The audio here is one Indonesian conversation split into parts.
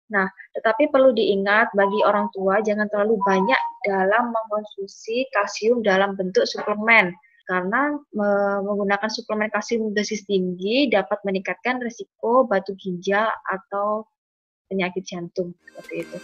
Nah, tetapi perlu diingat bagi orang tua jangan terlalu banyak dalam mengkonsumsi kalsium dalam bentuk suplemen. Karena menggunakan suplemen kalsium dosis tinggi dapat meningkatkan risiko batu ginjal atau penyakit jantung seperti itu.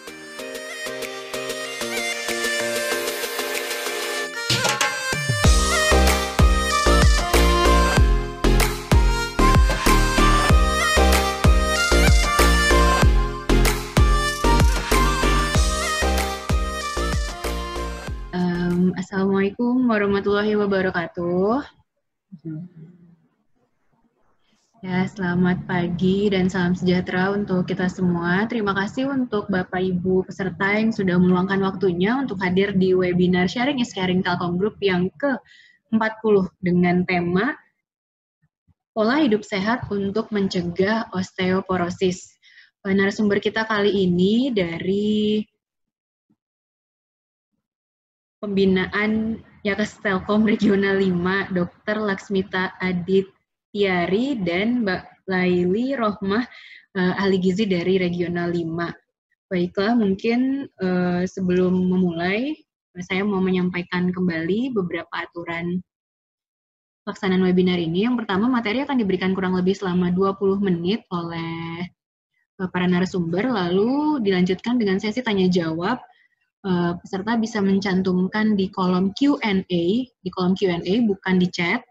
Assalamualaikum warahmatullahi wabarakatuh. Ya, selamat pagi dan salam sejahtera untuk kita semua. Terima kasih untuk Bapak Ibu peserta yang sudah meluangkan waktunya untuk hadir di webinar Sharing is Caring Telkom Group yang ke-40 dengan tema Pola Hidup Sehat untuk Mencegah Osteoporosis. Narasumber kita kali ini dari Pembinaan Yakas Telkom Regional 5, Dr. Laksmita Adityari dan Mbak Laili Rohmah, ahli gizi dari Regional 5. Baiklah, mungkin sebelum memulai, saya mau menyampaikan kembali beberapa aturan pelaksanaan webinar ini. Yang pertama, materi akan diberikan kurang lebih selama 20 menit oleh para narasumber, lalu dilanjutkan dengan sesi tanya-jawab. Peserta bisa mencantumkan di kolom Q&A bukan di chat,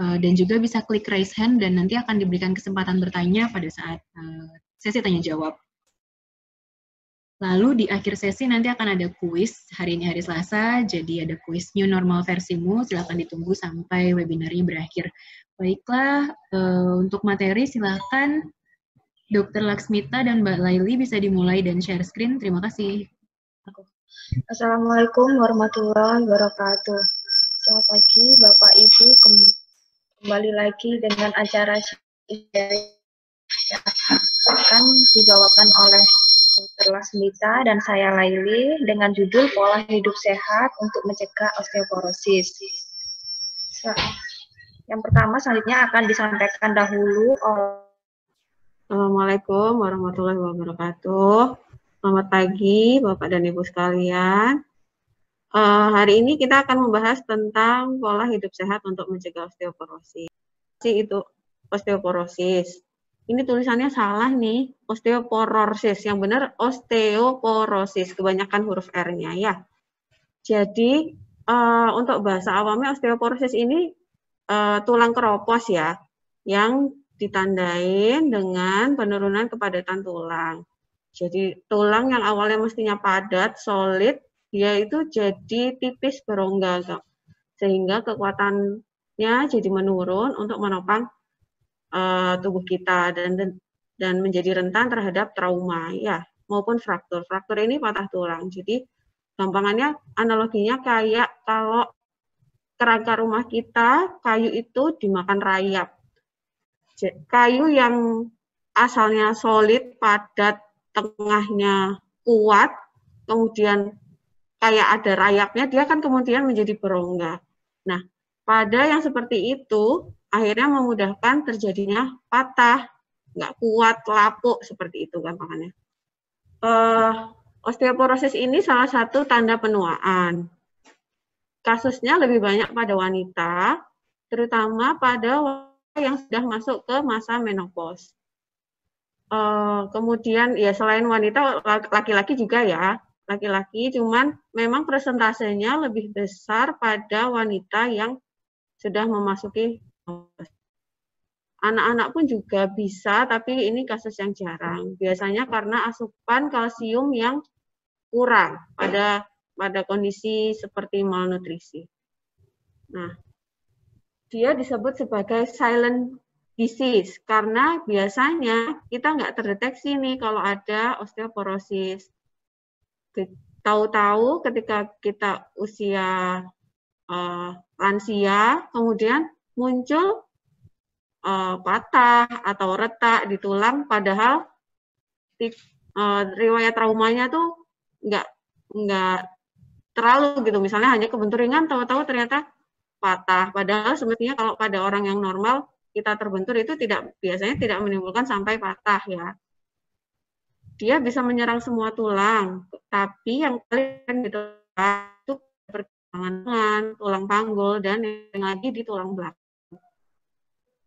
dan juga bisa klik raise hand dan nanti akan diberikan kesempatan bertanya pada saat sesi tanya jawab. Lalu di akhir sesi nanti akan ada kuis, hari ini hari Selasa, jadi ada kuis new normal versimu, silakan ditunggu sampai webinarnya berakhir. Baiklah, untuk materi silakan Dr. Laksmita dan Mbak Laili bisa dimulai dan share screen, terima kasih. Assalamualaikum warahmatullahi wabarakatuh. Selamat pagi Bapak Ibu, kembali lagi dengan acara yang akan dibawakan oleh Dr. Laksmita dan saya Laili dengan judul Pola Hidup Sehat untuk Mencegah Osteoporosis. Yang pertama selanjutnya akan disampaikan dahulu oleh Assalamualaikum warahmatullahi wabarakatuh. Selamat pagi Bapak dan Ibu sekalian. Hari ini kita akan membahas tentang pola hidup sehat untuk mencegah osteoporosis. Itu osteoporosis. Ini tulisannya salah nih, osteoporosis. Yang benar osteoporosis, kebanyakan huruf R-nya ya. Jadi untuk bahasa awamnya osteoporosis ini tulang keropos ya, yang ditandain dengan penurunan kepadatan tulang. Jadi tulang yang awalnya mestinya padat, solid, dia itu jadi tipis berongga, sehingga kekuatannya jadi menurun untuk menopang tubuh kita dan menjadi rentan terhadap trauma ya maupun fraktur. Fraktur ini patah tulang. Jadi gampangannya analoginya kayak kalau kerangka rumah kita, kayu itu dimakan rayap. Kayu yang asalnya solid, padat, tengahnya kuat, kemudian kayak ada rayapnya, dia kan kemudian menjadi berongga. Nah, pada yang seperti itu, akhirnya memudahkan terjadinya patah, nggak kuat, lapuk, seperti itu gampangannya. Osteoporosis ini salah satu tanda penuaan. Kasusnya lebih banyak pada wanita, terutama pada wanita yang sudah masuk ke masa menopause. Kemudian ya selain wanita, laki-laki juga ya, laki-laki, cuman memang persentasenya lebih besar pada wanita yang sudah memasuki menopause. Anak-anak pun juga bisa, tapi ini kasus yang jarang. Biasanya karena asupan kalsium yang kurang pada kondisi seperti malnutrisi. Nah, dia disebut sebagai silent disease karena biasanya kita nggak terdeteksi nih kalau ada osteoporosis. Tahu-tahu ketika kita usia lansia, kemudian muncul patah atau retak di tulang, padahal riwayat traumanya tuh nggak terlalu gitu. Misalnya hanya kebentur ringan, tahu-tahu ternyata patah. Padahal semestinya kalau pada orang yang normal kita terbentur itu biasanya tidak menimbulkan sampai patah ya. dia bisa menyerang semua tulang, tapi yang paling itu pergelangan, tulang panggul, dan yang lagi di tulang belakang.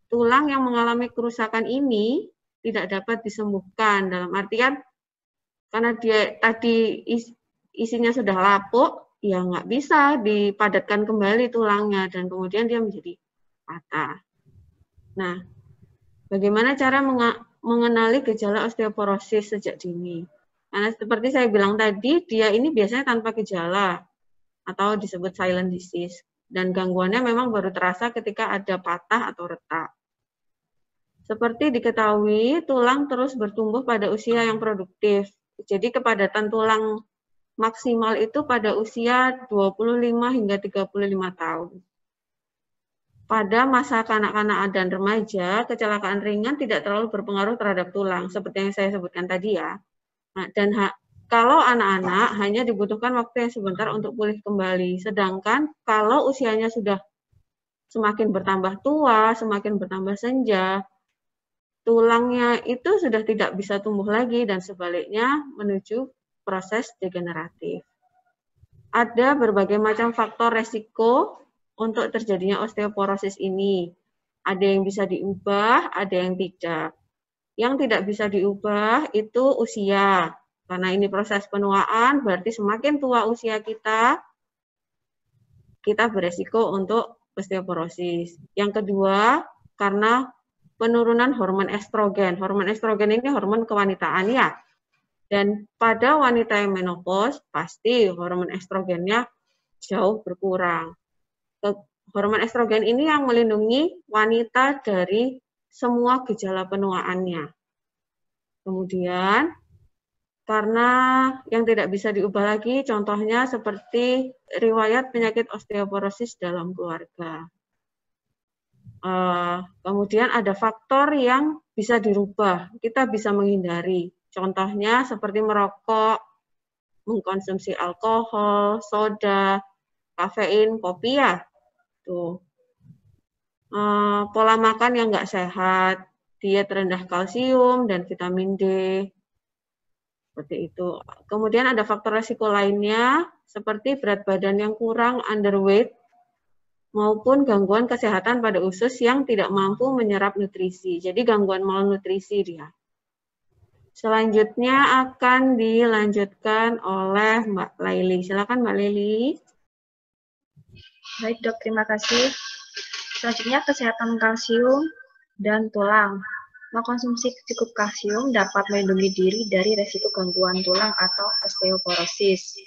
Tulang yang mengalami kerusakan ini tidak dapat disembuhkan, dalam artian karena dia tadi isinya sudah lapuk, ya nggak bisa dipadatkan kembali tulangnya, dan kemudian dia menjadi patah. Nah, bagaimana cara mengenali gejala osteoporosis sejak dini? Karena seperti saya bilang tadi, dia ini biasanya tanpa gejala, atau disebut silent disease, dan gangguannya memang baru terasa ketika ada patah atau retak. Seperti diketahui, tulang terus bertumbuh pada usia yang produktif. Jadi kepadatan tulang maksimal itu pada usia 25 hingga 35 tahun. Pada masa kanak-kanak dan remaja, kecelakaan ringan tidak terlalu berpengaruh terhadap tulang, seperti yang saya sebutkan tadi ya. Nah, dan kalau anak-anak hanya dibutuhkan waktu yang sebentar untuk pulih kembali. Sedangkan kalau usianya sudah semakin bertambah tua, semakin bertambah senja, tulangnya itu sudah tidak bisa tumbuh lagi dan sebaliknya menuju proses degeneratif. Ada berbagai macam faktor resiko untuk terjadinya osteoporosis ini. Ada yang bisa diubah, ada yang tidak. Yang tidak bisa diubah itu usia. Karena ini proses penuaan, berarti semakin tua usia kita beresiko untuk osteoporosis. Yang kedua, karena penurunan hormon estrogen. Hormon estrogen ini hormon kewanitaan ya. Dan pada wanita yang menopause, pasti hormon estrogennya jauh berkurang. Hormon estrogen ini yang melindungi wanita dari semua gejala penuaannya. Kemudian, karena yang tidak bisa diubah lagi, contohnya seperti riwayat penyakit osteoporosis dalam keluarga. Kemudian ada faktor yang bisa dirubah, kita bisa menghindari. Contohnya seperti merokok, mengkonsumsi alkohol, soda, kafein, kopi ya. Tuh. Pola makan yang nggak sehat, diet rendah kalsium dan vitamin D. Seperti itu. Kemudian ada faktor resiko lainnya, seperti berat badan yang kurang, underweight, maupun gangguan kesehatan pada usus yang tidak mampu menyerap nutrisi. Jadi gangguan malnutrisi dia. Selanjutnya akan dilanjutkan oleh Mbak Laili. Silakan Mbak Laili. Baik dok, terima kasih. Selanjutnya kesehatan kalsium dan tulang. Mengkonsumsi cukup kalsium dapat melindungi diri dari resiko gangguan tulang atau osteoporosis.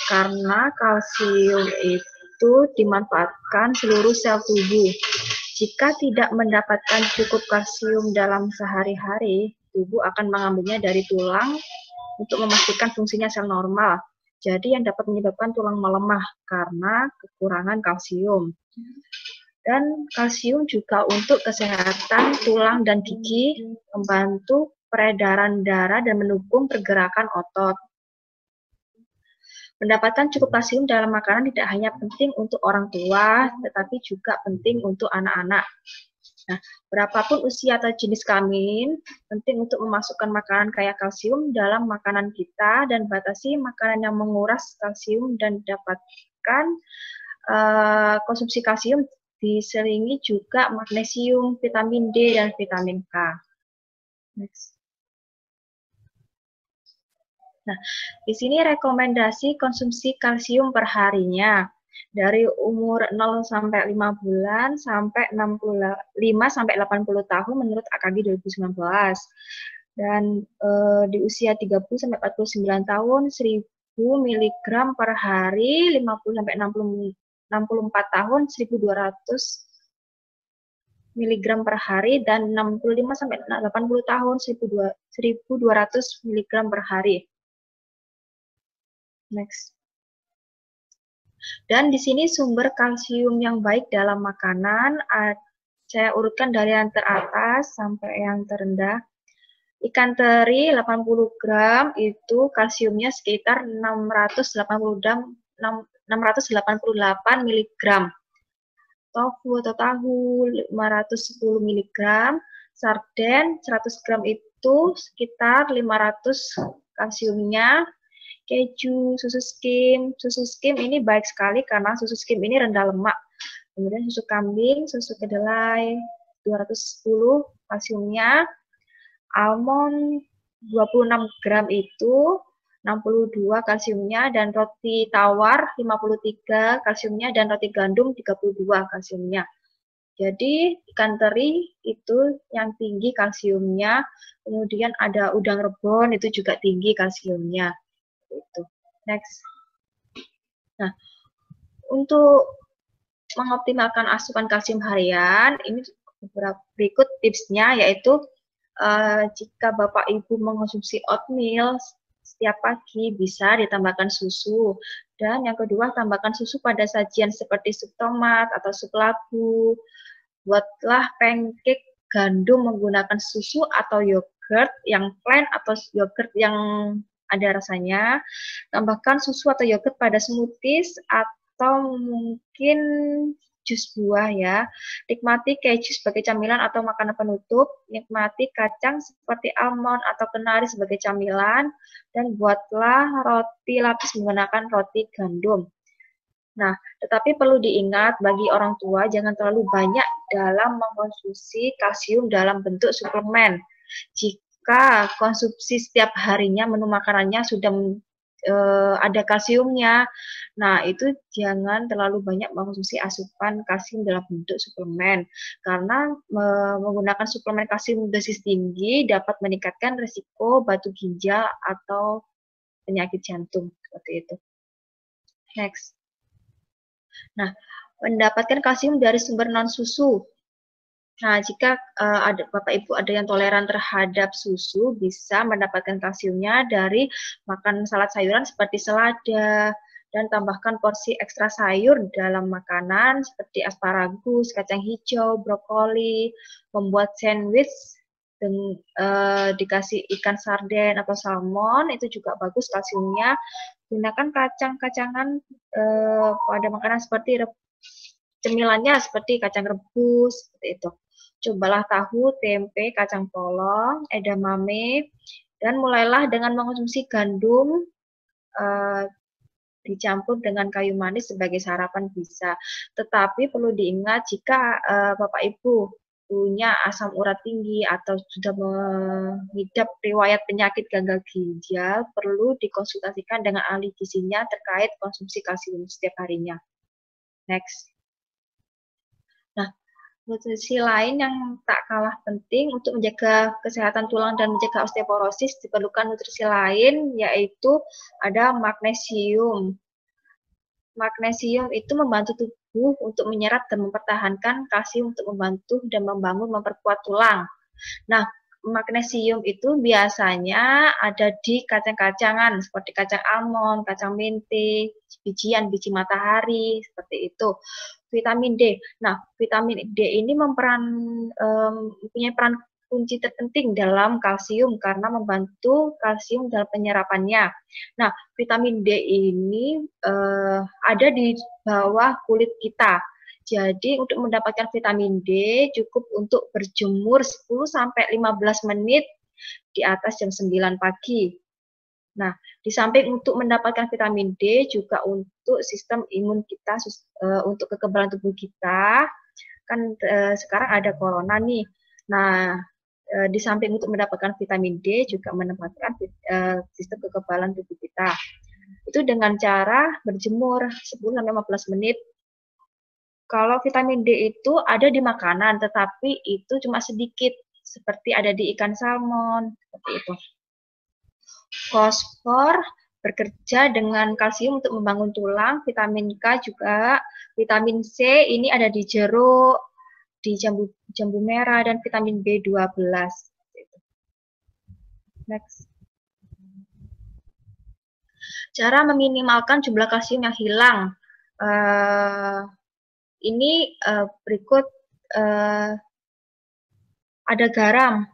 Karena kalsium itu dimanfaatkan seluruh sel tubuh. Jika tidak mendapatkan cukup kalsium dalam sehari-hari, tubuh akan mengambilnya dari tulang untuk memastikan fungsinya sel normal. Jadi yang dapat menyebabkan tulang melemah karena kekurangan kalsium. Dan kalsium juga untuk kesehatan tulang dan gigi, membantu peredaran darah dan mendukung pergerakan otot. Mendapatkan cukup kalsium dalam makanan tidak hanya penting untuk orang tua, tetapi juga penting untuk anak-anak. Nah, berapapun usia atau jenis kelamin, penting untuk memasukkan makanan kaya kalsium dalam makanan kita dan batasi makanan yang menguras kalsium dan dapatkan konsumsi kalsium diselingi juga magnesium, vitamin D, dan vitamin K. Next. Nah, di sini rekomendasi konsumsi kalsium per harinya dari umur 0 sampai 5 bulan sampai 65 sampai 80 tahun menurut AKG 2019. Dan di usia 30 sampai 49 tahun 1000 mg per hari, 50 sampai 64 tahun 1200 mg per hari, dan 65 sampai 80 tahun 1200 mg per hari. Next. Dan di sini sumber kalsium yang baik dalam makanan, saya urutkan dari yang teratas sampai yang terendah. Ikan teri 80 gram itu kalsiumnya sekitar 688 mg. Tofu atau tahu 510 mg. Sarden 100 gram itu itu sekitar 500 kalsiumnya. Keju, susu skim ini baik sekali karena susu skim ini rendah lemak. Kemudian susu kambing, susu kedelai 210 kalsiumnya. Almond 26 gram itu 62 kalsiumnya, dan roti tawar 53 kalsiumnya, dan roti gandum 32 kalsiumnya. Jadi ikan teri itu yang tinggi kalsiumnya, kemudian ada udang rebon itu juga tinggi kalsiumnya. Itu. Next. Nah, untuk mengoptimalkan asupan kalsium harian, ini beberapa berikut tipsnya, yaitu jika Bapak Ibu mengonsumsi oatmeal setiap pagi, bisa ditambahkan susu. Dan yang kedua, tambahkan susu pada sajian seperti sup tomat atau sup labu. Buatlah pancake gandum menggunakan susu atau yogurt yang plain atau yogurt yang ada rasanya. Tambahkan susu atau yogurt pada smoothies atau mungkin jus buah ya. Nikmati keju sebagai camilan atau makanan penutup. Nikmati kacang seperti almond atau kenari sebagai camilan. Dan buatlah roti lapis menggunakan roti gandum. Nah, tetapi perlu diingat bagi orang tua jangan terlalu banyak dalam mengkonsumsi kalsium dalam bentuk suplemen. Jika konsumsi setiap harinya menu makanannya sudah ada kalsiumnya, nah itu jangan terlalu banyak mengkonsumsi asupan kalsium dalam bentuk suplemen, karena menggunakan suplemen kalsium dosis tinggi dapat meningkatkan risiko batu ginjal atau penyakit jantung, seperti itu. Next. Nah, mendapatkan kalsium dari sumber non-susu. Nah, jika ada Bapak Ibu ada yang toleran terhadap susu, bisa mendapatkan kalsiumnya dari makan salad sayuran seperti selada, dan tambahkan porsi ekstra sayur dalam makanan seperti asparagus, kacang hijau, brokoli, membuat sandwich dan dikasih ikan sarden atau salmon, itu juga bagus kalsiumnya. Gunakan kacang-kacangan pada makanan seperti cemilannya seperti kacang rebus, seperti itu. Cobalah tahu, tempe, kacang polong, edamame, dan mulailah dengan mengonsumsi gandum dicampur dengan kayu manis sebagai sarapan bisa. Tetapi perlu diingat jika Bapak Ibu punya asam urat tinggi atau sudah mengidap riwayat penyakit gagal ginjal, perlu dikonsultasikan dengan ahli gizinya terkait konsumsi kalsium setiap harinya. Next. Nah, nutrisi lain yang tak kalah penting untuk menjaga kesehatan tulang dan mencegah osteoporosis, diperlukan nutrisi lain, yaitu ada magnesium. Magnesium itu membantu tubuh untuk menyerap dan mempertahankan kalsium untuk membantu dan membangun, memperkuat tulang. Nah, magnesium itu biasanya ada di kacang-kacangan seperti kacang almond, kacang mente, bijian, biji matahari, seperti itu. Vitamin D. Nah, vitamin D ini mempunyai peran kunci terpenting dalam kalsium karena membantu kalsium dalam penyerapannya. Nah, vitamin D ini ada di bawah kulit kita. Jadi untuk mendapatkan vitamin D cukup untuk berjemur 10-15 menit di atas jam 9 pagi. Nah, di samping untuk mendapatkan vitamin D juga untuk sistem imun kita, untuk kekebalan tubuh kita, kan sekarang ada corona nih. Nah, di samping untuk mendapatkan vitamin D juga menempatkan sistem kekebalan tubuh kita. Itu dengan cara berjemur 10-15 menit. Kalau vitamin D itu ada di makanan, tetapi itu cuma sedikit, seperti ada di ikan salmon, seperti itu. Fosfor bekerja dengan kalsium untuk membangun tulang, vitamin K juga, vitamin C ini ada di jeruk, di jambu merah, dan vitamin B12. Next. Cara meminimalkan jumlah kalsium yang hilang. Ini berikut ada garam.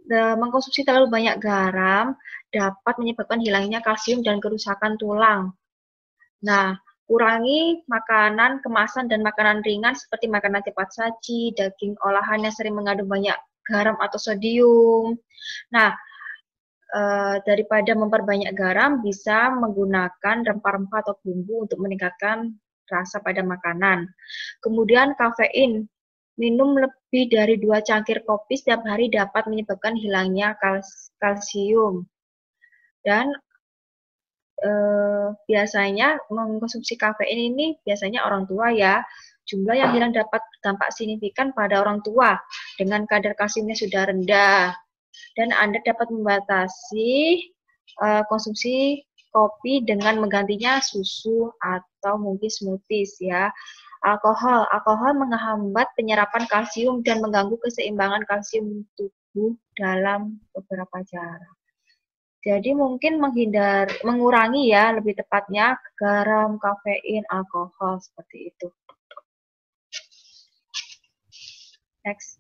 Mengkonsumsi terlalu banyak garam dapat menyebabkan hilangnya kalsium dan kerusakan tulang. Nah, kurangi makanan kemasan dan makanan ringan seperti makanan cepat saji, daging olahan yang sering mengandung banyak garam atau sodium. Nah, daripada memperbanyak garam, bisa menggunakan rempah-rempah atau bumbu untuk meningkatkan rasa pada makanan. Kemudian kafein, minum lebih dari 2 cangkir kopi setiap hari dapat menyebabkan hilangnya kalsium. Dan biasanya mengkonsumsi kafein ini biasanya orang tua ya. Jumlah yang hilang dapat berdampak signifikan pada orang tua dengan kadar kalsiumnya sudah rendah. Dan Anda dapat membatasi konsumsi kopi dengan menggantinya susu atau mungkin smoothies ya. Alkohol menghambat penyerapan kalsium dan mengganggu keseimbangan kalsium tubuh dalam beberapa cara. Jadi mungkin mengurangi ya lebih tepatnya garam, kafein, alkohol seperti itu. Next.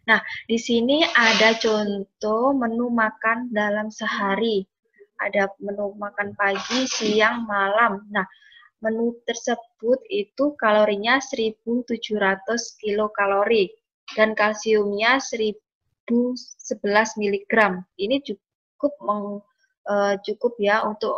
Nah, di sini ada contoh menu makan dalam sehari. Ada menu makan pagi, siang, malam. Nah, menu tersebut itu kalorinya 1.700 kilokalori dan kalsiumnya 1.011 mg. Ini cukup ya untuk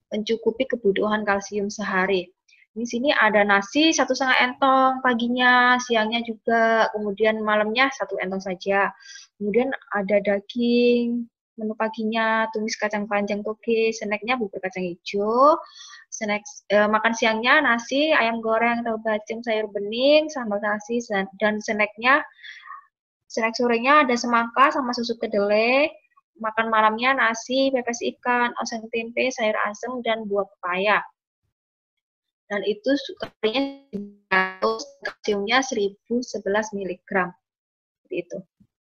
mencukupi kebutuhan kalsium sehari. Di sini ada nasi 1,5 entong paginya, siangnya juga, kemudian malamnya 1 entong saja. Kemudian ada daging, menu paginya tumis kacang panjang toge, snacknya bubur kacang hijau, makan siangnya nasi, ayam goreng, tahu bacem, sayur bening, sambal nasi, dan snack sorenya ada semangka sama susu kedelai. Makan malamnya nasi, pepes ikan, oseng tempe, sayur asem, dan buah pepaya. Dan itu kalsiumnya 1.011 mg. Seperti itu.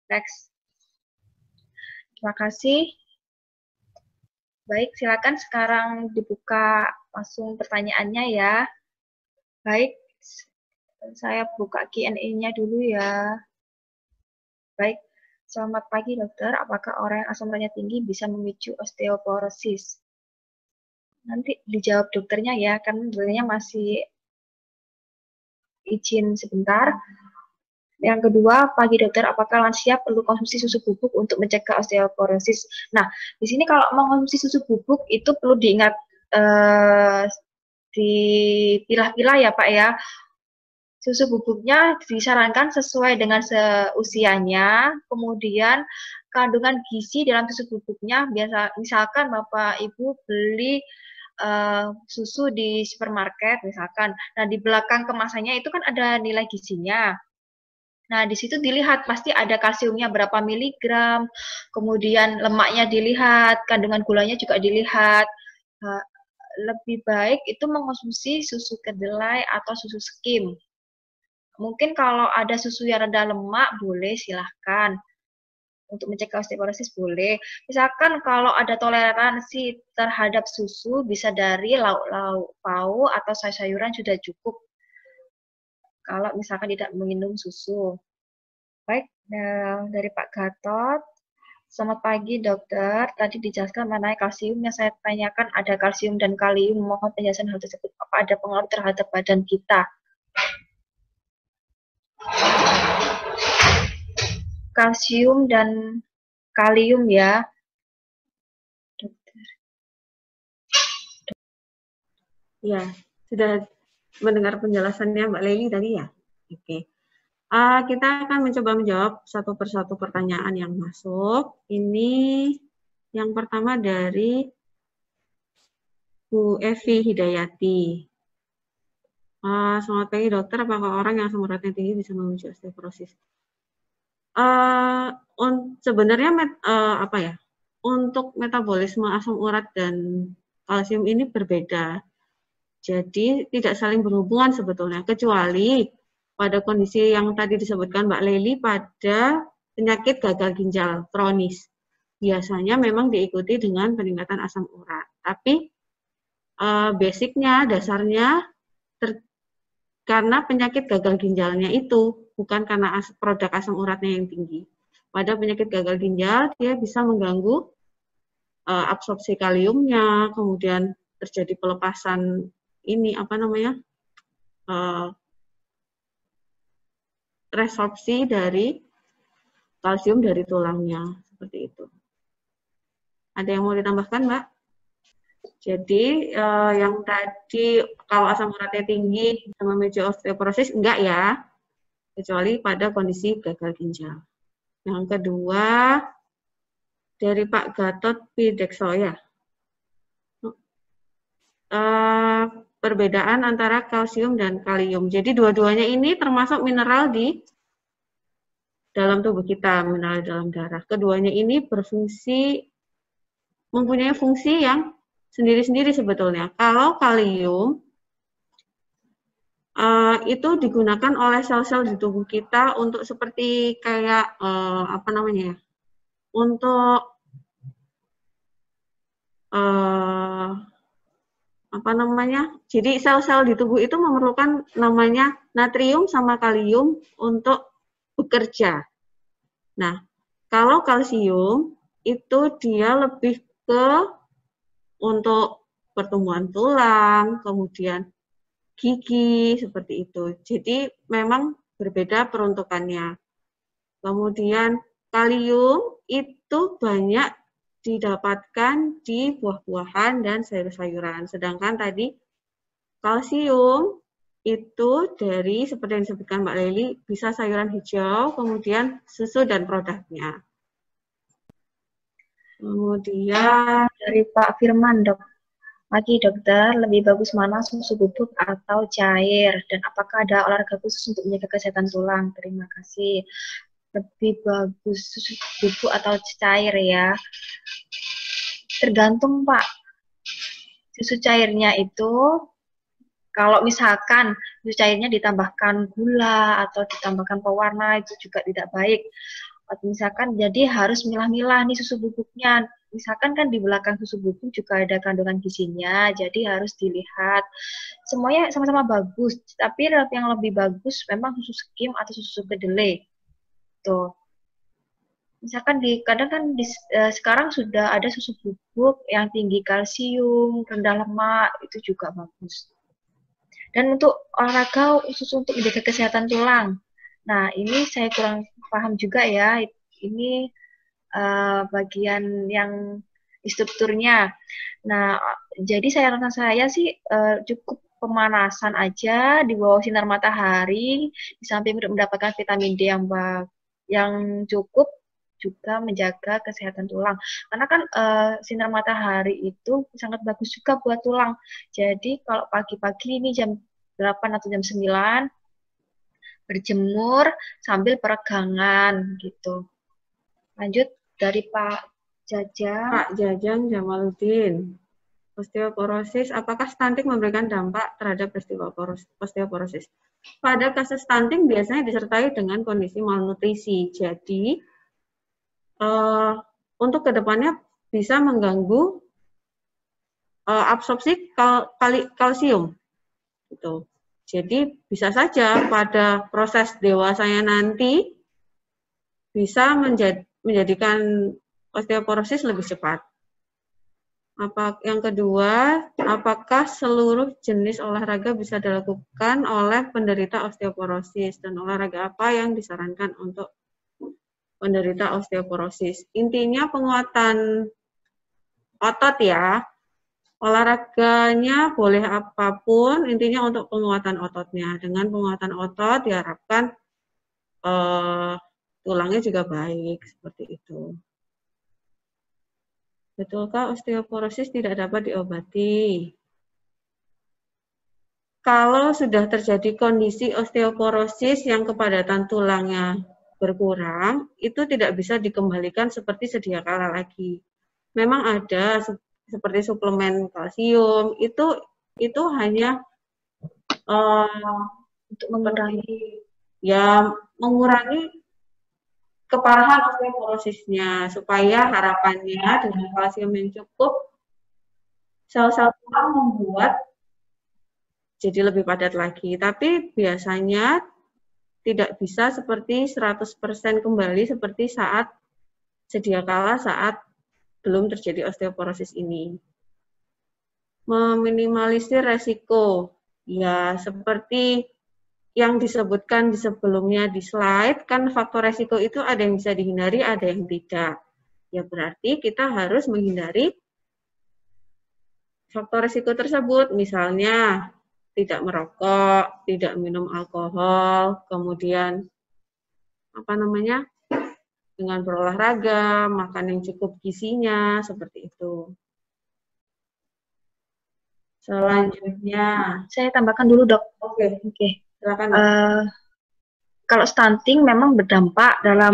Next. Terima kasih. Baik, silakan sekarang dibuka langsung pertanyaannya ya. Baik, saya buka Q&A-nya dulu ya. Baik, selamat pagi dokter. Apakah orang yang asam uratnya tinggi bisa memicu osteoporosis? Nanti dijawab dokternya ya, kan dokternya masih izin sebentar. Yang kedua, pagi dokter, apakah lansia perlu konsumsi susu bubuk untuk mencegah osteoporosis? Nah, di sini kalau mengonsumsi susu bubuk itu perlu diingat dipilah-pilah ya Pak ya. Susu bubuknya disarankan sesuai dengan seusianya, kemudian kandungan gizi dalam susu bubuknya, misalkan Bapak Ibu beli susu di supermarket misalkan, nah di belakang kemasannya itu kan ada nilai gizinya. Nah di situ dilihat pasti ada kalsiumnya berapa miligram, kemudian lemaknya dilihat, kandungan gulanya juga dilihat. Lebih baik itu mengonsumsi susu kedelai atau susu skim. Mungkin kalau ada susu yang rendah lemak boleh silahkan. Untuk mencegah osteoporosis boleh. Misalkan kalau ada toleransi terhadap susu, bisa dari lauk-lauk pauk atau sayur-sayuran sudah cukup. Kalau misalkan tidak minum susu. Baik, dari Pak Gatot. Selamat pagi dokter. Tadi dijelaskan mengenai kalsium yang saya tanyakan ada kalsium dan kalium. Mohon penjelasan hal tersebut. Apa ada pengaruh terhadap badan kita? Kalsium dan kalium ya. Ya, sudah mendengar penjelasannya Mbak Leli tadi ya? Oke. Kita akan mencoba menjawab satu persatu pertanyaan yang masuk. Ini yang pertama dari Bu Evi Hidayati. Selamat pagi dokter, apakah orang yang asam uratnya tinggi bisa memicu osteoporosis? Sebenarnya untuk metabolisme asam urat dan kalsium ini berbeda. Jadi tidak saling berhubungan sebetulnya, kecuali pada kondisi yang tadi disebutkan Mbak Leli pada penyakit gagal ginjal kronis. Biasanya memang diikuti dengan peningkatan asam urat. Tapi basicnya, dasarnya karena penyakit gagal ginjalnya itu, bukan karena produk asam uratnya yang tinggi. Pada penyakit gagal ginjal, dia bisa mengganggu absorpsi kaliumnya, kemudian terjadi pelepasan resorpsi dari kalsium dari tulangnya, seperti itu. Ada yang mau ditambahkan, Mbak? Jadi yang tadi kalau asam uratnya tinggi sama memicu osteoporosis enggak ya, kecuali pada kondisi gagal ginjal. Yang kedua dari Pak Gatot Pidekso ya, perbedaan antara kalsium dan kalium. Jadi dua-duanya ini termasuk mineral di dalam tubuh kita, mineral dalam darah. Keduanya ini mempunyai fungsi yang sendiri-sendiri sebetulnya. Kalau kalium itu digunakan oleh sel-sel di tubuh kita untuk seperti kayak apa namanya ya? Untuk apa namanya? Jadi sel-sel di tubuh itu memerlukan namanya natrium sama kalium untuk bekerja. Nah, kalau kalsium itu dia lebih ke untuk pertumbuhan tulang, kemudian gigi, seperti itu. Jadi memang berbeda peruntukannya. Kemudian kalium itu banyak didapatkan di buah-buahan dan sayur-sayuran. Sedangkan tadi kalsium itu dari, seperti yang disebutkan Mbak Leli, bisa sayuran hijau, kemudian susu dan produknya. Kemudian dari Pak Firman, Dok. Pagi dokter, lebih bagus mana susu bubuk atau cair? Dan apakah ada olahraga khusus untuk menjaga kesehatan tulang? Terima kasih. Lebih bagus susu bubuk atau cair ya? Tergantung Pak. Susu cairnya itu, kalau misalkan susu cairnya ditambahkan gula atau ditambahkan pewarna, itu juga tidak baik. Atau misalkan jadi harus milah-milah nih susu bubuknya. Misalkan kan di belakang susu bubuk juga ada kandungan gizinya, jadi harus dilihat. Semuanya sama-sama bagus, tapi yang lebih bagus memang susu skim atau susu kedelai. Tuh. Misalkan kadang kan sekarang sudah ada susu bubuk yang tinggi kalsium, rendah lemak, itu juga bagus. Dan untuk olahraga khusus untuk menjaga kesehatan tulang. Nah, ini saya kurang paham juga ya. Ini bagian yang strukturnya. Nah, jadi saran saya sih cukup pemanasan aja di bawah sinar matahari, di samping mendapatkan vitamin D yang cukup, juga menjaga kesehatan tulang. Karena kan sinar matahari itu sangat bagus juga buat tulang. Jadi kalau pagi-pagi ini jam 8 atau jam 9 berjemur sambil peregangan gitu. Lanjut dari Pak Jajang. Pak Jajang Jamaluddin. Osteoporosis, apakah stunting memberikan dampak terhadap peristiwa osteoporosis? Pada kasus stunting biasanya disertai dengan kondisi malnutrisi. Jadi, untuk kedepannya bisa mengganggu absorpsi kalsium. Gitu. Jadi, bisa saja pada proses dewasanya nanti bisa menjadikan osteoporosis lebih cepat. Yang kedua, apakah seluruh jenis olahraga bisa dilakukan oleh penderita osteoporosis dan olahraga apa yang disarankan untuk penderita osteoporosis? Intinya penguatan otot ya, olahraganya boleh apapun, intinya untuk penguatan ototnya. Dengan penguatan otot diharapkan tulangnya juga baik, seperti itu. Betulkah osteoporosis tidak dapat diobati? Kalau sudah terjadi kondisi osteoporosis yang kepadatan tulangnya berkurang, itu tidak bisa dikembalikan seperti sedia kala lagi. Memang ada seperti suplemen kalsium, itu hanya untuk mengurangi keparahan osteoporosisnya, supaya harapannya dengan kalsium yang cukup, sel-sel tulang membuat jadi lebih padat lagi. Tapi biasanya tidak bisa seperti 100% kembali seperti saat sedia kala saat belum terjadi osteoporosis ini. Meminimalisir resiko. Ya, seperti yang disebutkan di sebelumnya di slide, kan faktor resiko itu ada yang bisa dihindari, ada yang tidak. Ya berarti kita harus menghindari faktor resiko tersebut, misalnya tidak merokok, tidak minum alkohol, kemudian dengan berolahraga, makan yang cukup gizinya, seperti itu. Selanjutnya, saya tambahkan dulu, Dok. Oke. Silakan. Kalau stunting memang berdampak dalam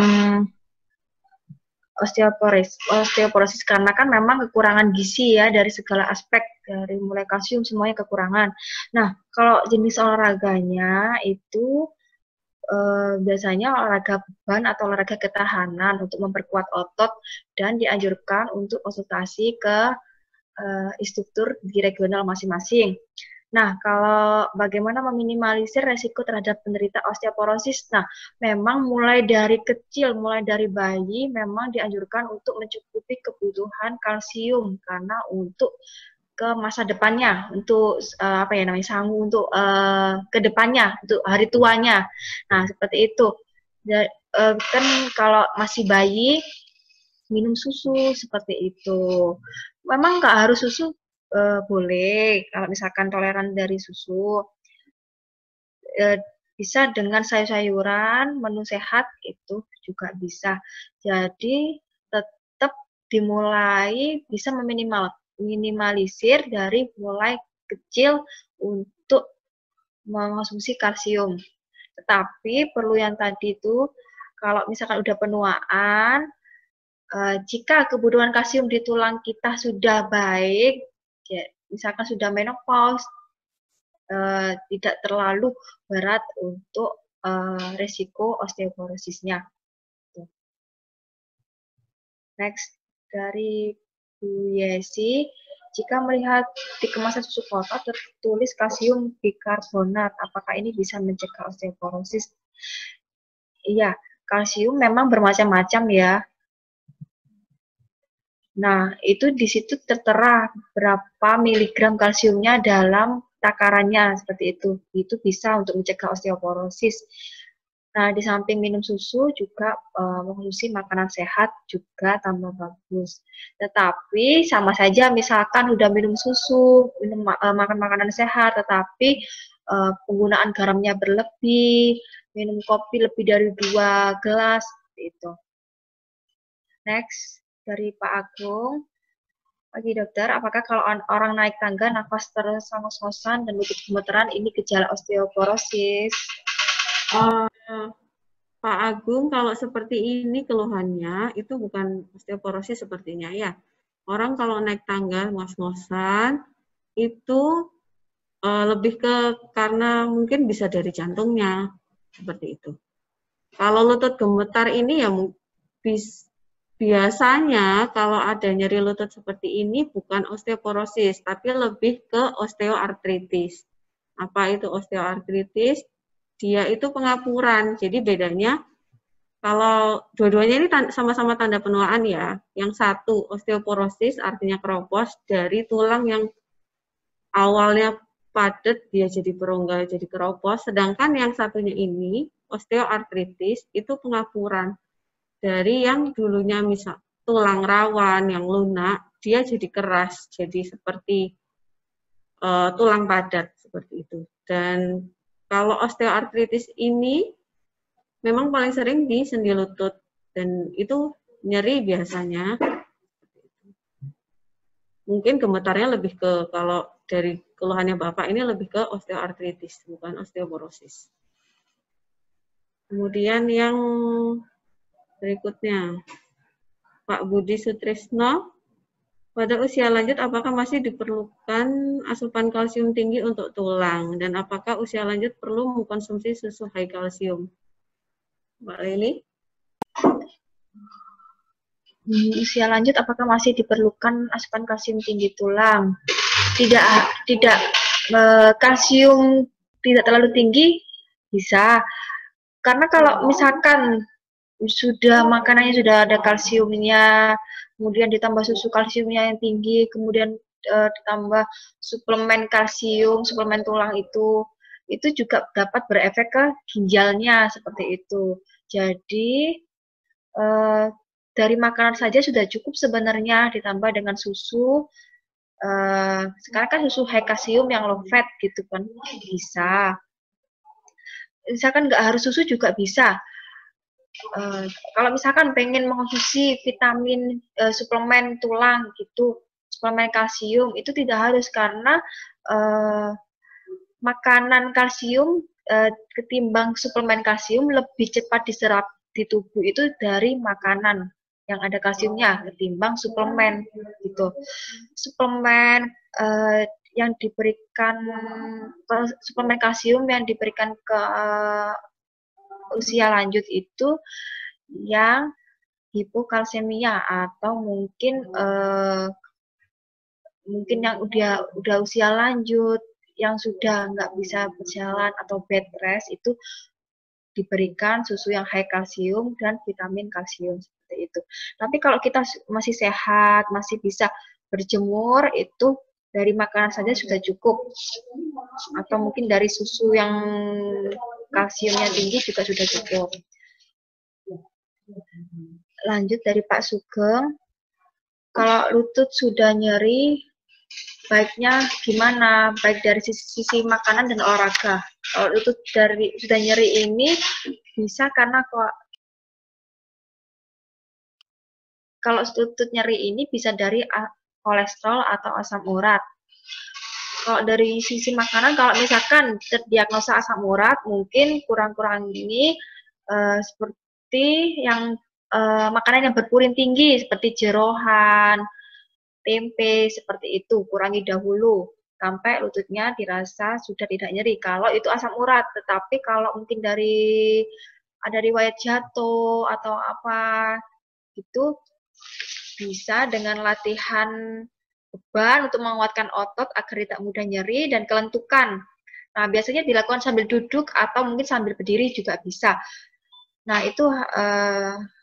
osteoporosis karena kan memang kekurangan gizi ya dari segala aspek, dari mulai kalsium semuanya kekurangan. Nah, kalau jenis olahraganya itu biasanya olahraga beban atau olahraga ketahanan untuk memperkuat otot dan dianjurkan untuk konsultasi ke instruktur di regional masing-masing. Nah, kalau bagaimana meminimalisir resiko terhadap penderita osteoporosis? Nah, memang mulai dari kecil, mulai dari bayi, memang dianjurkan untuk mencukupi kebutuhan kalsium karena untuk ke masa depannya, untuk sanggup untuk ke depannya, untuk hari tuanya. Nah, seperti itu. Kan kalau masih bayi minum susu seperti itu. Memang nggak harus susu. Boleh kalau misalkan toleran dari susu, bisa dengan sayur-sayuran, menu sehat itu juga bisa. Jadi tetap dimulai bisa minimalisir dari mulai kecil untuk mengonsumsi kalsium. Tetapi perlu yang tadi itu kalau misalkan udah penuaan, jika kebutuhan kalsium di tulang kita sudah baik, ya, misalkan sudah menopause, tidak terlalu berat untuk resiko osteoporosisnya. Next, dari Bu Yesi, jika melihat di kemasan susu kota tertulis kalsium bikarbonat, apakah ini bisa mencegah osteoporosis? Iya, kalsium memang bermacam-macam ya. Nah, itu di situ tertera berapa miligram kalsiumnya dalam takarannya, seperti itu. Itu bisa untuk mencegah osteoporosis. Nah, di samping minum susu juga mengkonsumsi makanan sehat juga tambah bagus. Tetapi sama saja misalkan udah minum susu, makan makanan sehat, tetapi penggunaan garamnya berlebih, minum kopi lebih dari 2 gelas, seperti itu. Next. Dari Pak Agung, pagi dokter, apakah kalau orang naik tangga nafas terus ngos-ngosan dan lutut gemeteran ini gejala osteoporosis? Pak Agung, kalau seperti ini keluhannya itu bukan osteoporosis sepertinya ya. Orang kalau naik tangga ngos-ngosan itu lebih ke karena mungkin bisa dari jantungnya seperti itu. Kalau lutut gemetar ini ya biasanya kalau ada nyeri lutut seperti ini bukan osteoporosis, tapi lebih ke osteoartritis. Apa itu osteoartritis? Dia itu pengapuran. Jadi bedanya kalau dua-duanya ini sama-sama tanda penuaan ya. Yang satu osteoporosis artinya keropos dari tulang yang awalnya padat dia jadi berongga, jadi keropos. Sedangkan yang satunya ini osteoartritis itu pengapuran. Dari yang dulunya misal tulang rawan yang lunak, dia jadi keras, jadi seperti tulang padat seperti itu. Dan kalau osteoartritis ini memang paling sering di sendi lutut dan itu nyeri biasanya. Mungkin gemetarnya lebih ke kalau dari keluhannya Bapak ini lebih ke osteoartritis, bukan osteoporosis. Kemudian yang berikutnya, Pak Budi Sutrisno, pada usia lanjut apakah masih diperlukan asupan kalsium tinggi untuk tulang? Dan apakah usia lanjut perlu mengkonsumsi susu high kalsium? Mbak Lili? Usia lanjut apakah masih diperlukan asupan kalsium tinggi tulang? Tidak kalsium tidak terlalu tinggi bisa. Karena kalau misalkan sudah makanannya sudah ada kalsiumnya, kemudian ditambah susu kalsiumnya yang tinggi, kemudian ditambah suplemen kalsium, suplemen tulang itu juga dapat berefek ke ginjalnya seperti itu. Jadi dari makanan saja sudah cukup sebenarnya, ditambah dengan susu. Sekarang kan susu high kalsium yang low fat gitu kan bisa. Misalkan nggak harus susu juga bisa. Kalau misalkan pengen mengkonsumsi vitamin suplemen tulang gitu, suplemen kalsium itu tidak harus karena makanan kalsium ketimbang suplemen kalsium lebih cepat diserap di tubuh itu dari makanan yang ada kalsiumnya ketimbang suplemen gitu. Suplemen yang diberikan suplemen kalsium yang diberikan ke usia lanjut itu yang hipokalsemia atau mungkin yang udah usia lanjut yang sudah nggak bisa berjalan atau bed rest itu diberikan susu yang high kalsium dan vitamin kalsium seperti itu. Tapi kalau kita masih sehat, masih bisa berjemur, itu dari makanan saja sudah cukup. Atau mungkin dari susu yang kalsiumnya tinggi juga sudah cukup. Lanjut dari Pak Sugeng, kalau lutut sudah nyeri, baiknya gimana? Baik dari sisi makanan dan olahraga. Kalau lutut sudah nyeri ini bisa karena kalau lutut nyeri ini bisa dari kolesterol atau asam urat. Kalau dari sisi makanan, kalau misalkan terdiagnosa asam urat, mungkin kurang-kurang ini seperti yang makanan yang berpurin tinggi, seperti jeroan, tempe, seperti itu, kurangi dahulu sampai lututnya dirasa sudah tidak nyeri. Kalau itu asam urat, tetapi kalau mungkin ada riwayat jatuh atau apa, itu bisa dengan latihan beban untuk menguatkan otot agar tidak mudah nyeri dan kelentukan. Nah, biasanya dilakukan sambil duduk atau mungkin sambil berdiri juga bisa. Nah, itu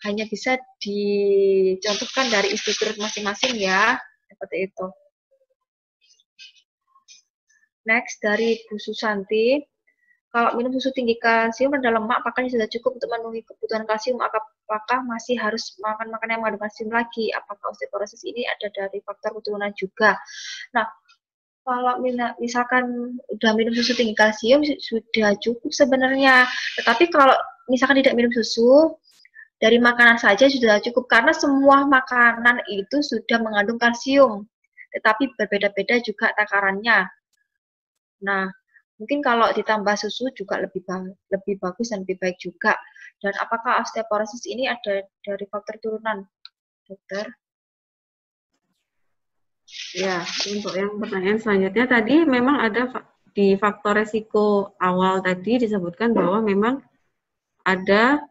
hanya bisa dicontohkan dari instruktur masing-masing ya, seperti itu. Next, dari Bu Susanti. Kalau minum susu tinggi kalsium rendah lemak, apakah sudah cukup untuk memenuhi kebutuhan kalsium? Apakah masih harus makan makanan yang mengandung kalsium lagi? Apakah osteoporosis ini ada dari faktor keturunan juga? Nah, kalau misalkan udah minum susu tinggi kalsium sudah cukup sebenarnya. Tetapi kalau misalkan tidak minum susu, dari makanan saja sudah cukup karena semua makanan itu sudah mengandung kalsium. Tetapi berbeda-beda juga takarannya. Nah, mungkin kalau ditambah susu juga lebih bagus dan lebih baik juga. Dan apakah osteoporosis ini ada dari faktor turunan, dokter? Ya, untuk yang pertanyaan selanjutnya tadi memang ada di faktor resiko awal tadi disebutkan bahwa memang ada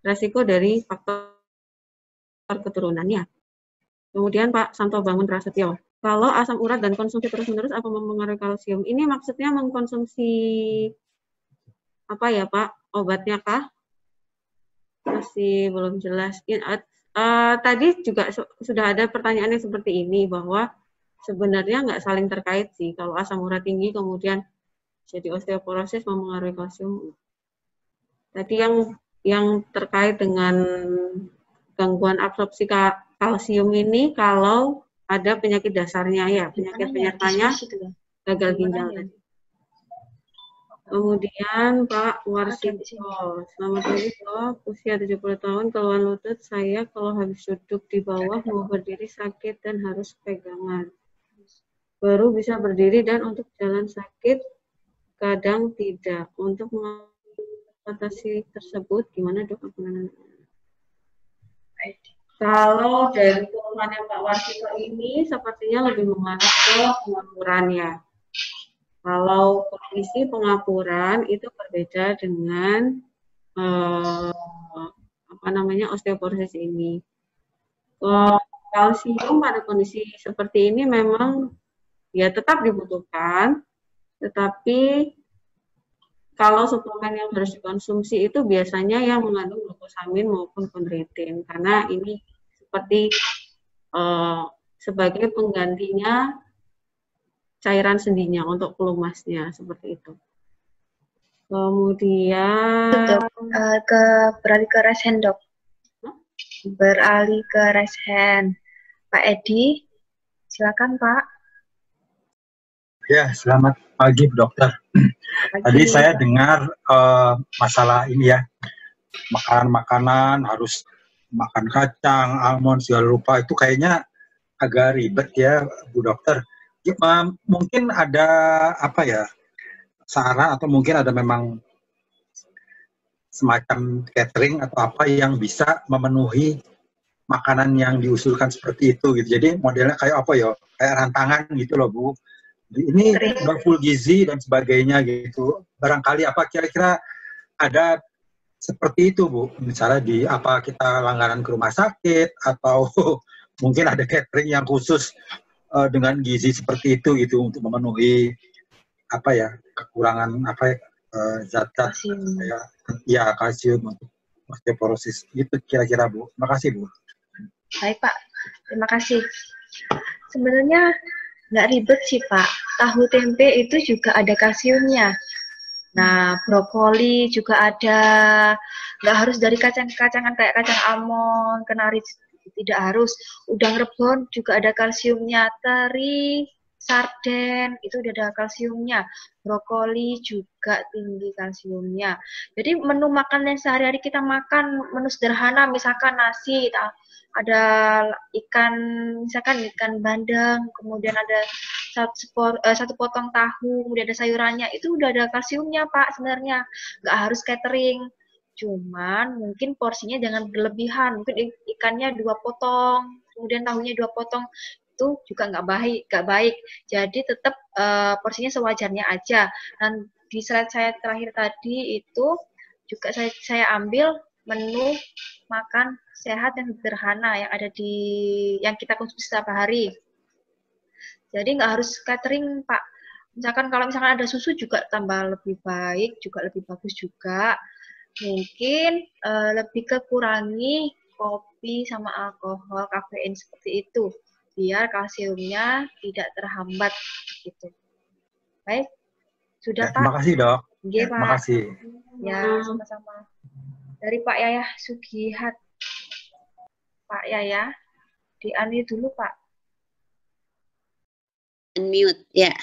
resiko dari faktor keturunannya. Kemudian Pak Santo Bangun Prasetyo, kalau asam urat dan konsumsi terus-menerus apa mempengaruhi kalsium? Ini maksudnya mengkonsumsi apa ya Pak? Obatnya kah? Masih belum jelas. Tadi juga sudah ada pertanyaan yang seperti ini bahwa sebenarnya nggak saling terkait sih. Kalau asam urat tinggi kemudian jadi osteoporosis mempengaruhi kalsium. Tadi yang terkait dengan gangguan absorpsi kalsium ini kalau ada penyakit dasarnya ya, penyakit penyertanya gagal ginjal tadi. Kemudian Pak Warsito, selamat pagi Prof. Usia 70 tahun, keluhan lutut saya kalau habis duduk di bawah mau berdiri sakit dan harus pegangan. Baru bisa berdiri dan untuk jalan sakit kadang tidak. Untuk mengatasi tersebut gimana dok? Kalau dari keluhannya Pak Warsito ini sepertinya lebih mengarah ke pengapuran ya. Kalau kondisi pengapuran itu berbeda dengan osteoporosis ini. Kalsium pada kondisi seperti ini memang ya tetap dibutuhkan, tetapi kalau suplemen yang harus dikonsumsi itu biasanya yang mengandung glukosamin maupun kondroitin, karena ini seperti sebagai penggantinya cairan sendinya untuk pelumasnya seperti itu. Kemudian beralih ke raise hand, Dok. Beralih ke raise hand. Pak Edi, silakan Pak. Ya, selamat pagi dokter. Tadi saya dengar masalah ini ya, makanan-makanan harus makan kacang, almond, segala rupa, itu kayaknya agak ribet ya Bu Dokter. Mungkin ada apa ya, saran atau mungkin ada memang semacam catering atau apa yang bisa memenuhi makanan yang diusulkan seperti itu gitu. Jadi modelnya kayak apa ya, kayak rantangan gitu loh Bu. Ini udah full gizi dan sebagainya gitu. Barangkali apa kira-kira ada seperti itu Bu, misalnya di apa kita langganan ke rumah sakit atau mungkin ada catering yang khusus dengan gizi seperti itu gitu untuk memenuhi apa ya, kekurangan apa ya, zat-zat ya kalsium untuk osteoporosis gitu kira-kira Bu. Terima kasih Bu. Baik Pak, terima kasih. Sebenarnya nggak ribet sih Pak. Tahu tempe itu juga ada kalsiumnya. Nah, brokoli juga ada. Nggak harus dari kacang-kacangan kayak kacang almond, kenari, tidak harus. Udang rebon juga ada kalsiumnya. Teri, sarden itu udah ada kalsiumnya. Brokoli juga tinggi kalsiumnya. Jadi menu makanan yang sehari-hari kita makan, menu sederhana misalkan nasi, ada ikan, misalkan ikan bandeng, kemudian ada satu potong tahu, kemudian ada sayurannya, itu udah ada kalsiumnya Pak sebenarnya. Nggak harus catering. Cuman mungkin porsinya jangan berlebihan. Mungkin ikannya 2 potong, kemudian tahunya 2 potong, itu juga nggak baik. Jadi tetap porsinya sewajarnya aja. Dan di slide saya terakhir tadi itu juga saya ambil menu makan sehat dan sederhana yang ada di yang kita konsumsi setiap hari. Jadi nggak harus catering Pak. Misalkan kalau misalkan ada susu juga tambah lebih baik, juga lebih bagus juga. Mungkin lebih kekurangi kopi sama alkohol, kafein seperti itu, biar kalsiumnya tidak terhambat gitu. Baik, sudah Ya, Pak. terima kasih Dok. Ya, terima kasih. Ya, sama-sama. Dari Pak Yayah Sugihat. Pak Yayah, di-unmute dulu Pak. Unmute, ya.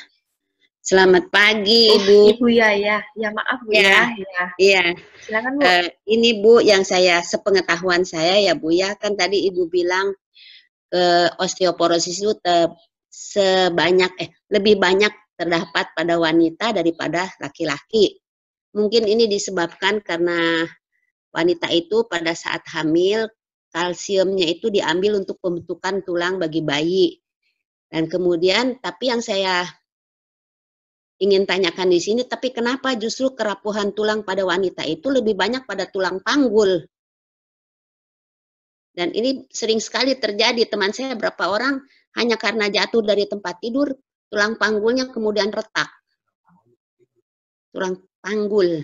Selamat pagi, Ibu. Ibu Yayah, ya maaf Bu ya. Iya. Silakan Bu. Ini Bu yang sepengetahuan saya ya Bu ya, kan tadi Ibu bilang osteoporosis itu lebih banyak terdapat pada wanita daripada laki-laki. Mungkin ini disebabkan karena wanita itu pada saat hamil kalsiumnya itu diambil untuk pembentukan tulang bagi bayi. Dan kemudian, tapi yang saya ingin tanyakan di sini, tapi kenapa justru kerapuhan tulang pada wanita itu lebih banyak pada tulang panggul? Dan ini sering sekali terjadi, teman saya berapa orang hanya karena jatuh dari tempat tidur, tulang panggulnya kemudian retak. Tulang panggul.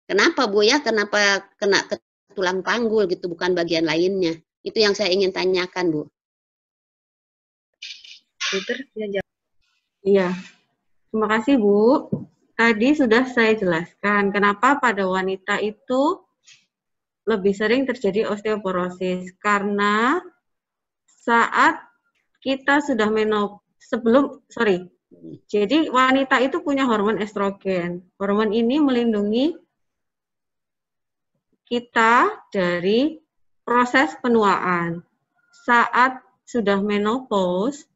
Kenapa Bu ya? Kenapa kena ke tulang panggul gitu, bukan bagian lainnya? Itu yang saya ingin tanyakan Bu. Iya. Terima kasih, Bu. Tadi sudah saya jelaskan kenapa pada wanita itu lebih sering terjadi osteoporosis. Karena saat kita sudah jadi wanita itu punya hormon estrogen. Hormon ini melindungi kita dari proses penuaan. Saat sudah menopause,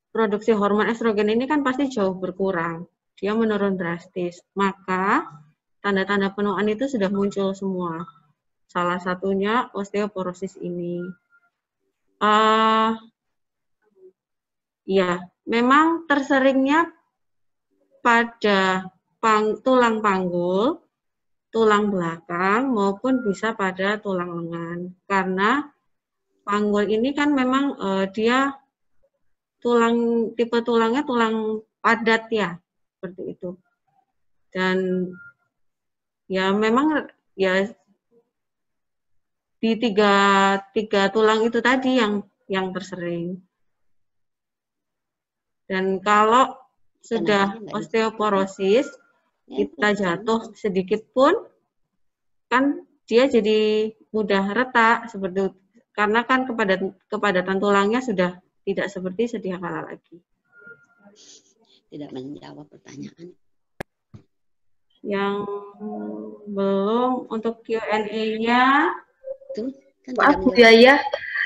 produksi hormon estrogen ini kan pasti jauh berkurang. Dia menurun drastis. Maka tanda-tanda penuaan itu sudah muncul semua. Salah satunya osteoporosis ini. Ya, memang terseringnya pada tulang panggul, tulang belakang, maupun bisa pada tulang lengan. Karena panggul ini kan memang dia tipe tulangnya tulang padat ya, seperti itu. Dan ya memang ya di tiga tulang itu tadi yang tersering. Dan kalau sudah osteoporosis, kita jatuh sedikit pun, kan dia jadi mudah retak seperti itu. Karena kan kepadatan tulangnya sudah tidak seperti sedia kala lagi. Tidak menjawab pertanyaan. Yang belum untuk Q&A-nya. Kan maaf Bu Yaya,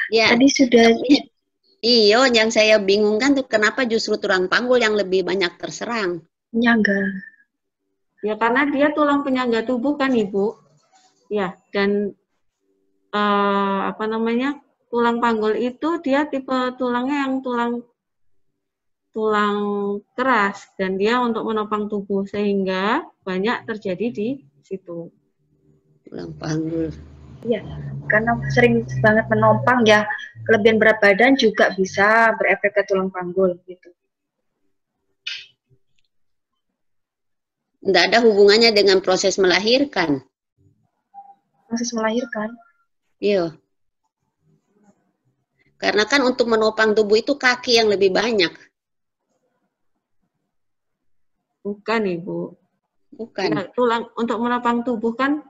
ya. Tadi sudah. Iya, yang saya bingungkan tuh kenapa justru tulang panggul yang lebih banyak terserang? Penyangga. Ya karena dia tulang penyangga tubuh kan Ibu. Ya, dan apa namanya, tulang panggul itu dia tipe tulangnya yang tulang keras, dan dia untuk menopang tubuh, sehingga banyak terjadi di situ. Tulang panggul. Iya, karena sering banget menopang ya, kelebihan berat badan juga bisa berefek ke tulang panggul gitu. Tidak ada hubungannya dengan proses melahirkan. Proses melahirkan? Iya. Karena kan untuk menopang tubuh itu kaki yang lebih banyak. Bukan Ibu. Bukan. Ya, tulang untuk menopang tubuh kan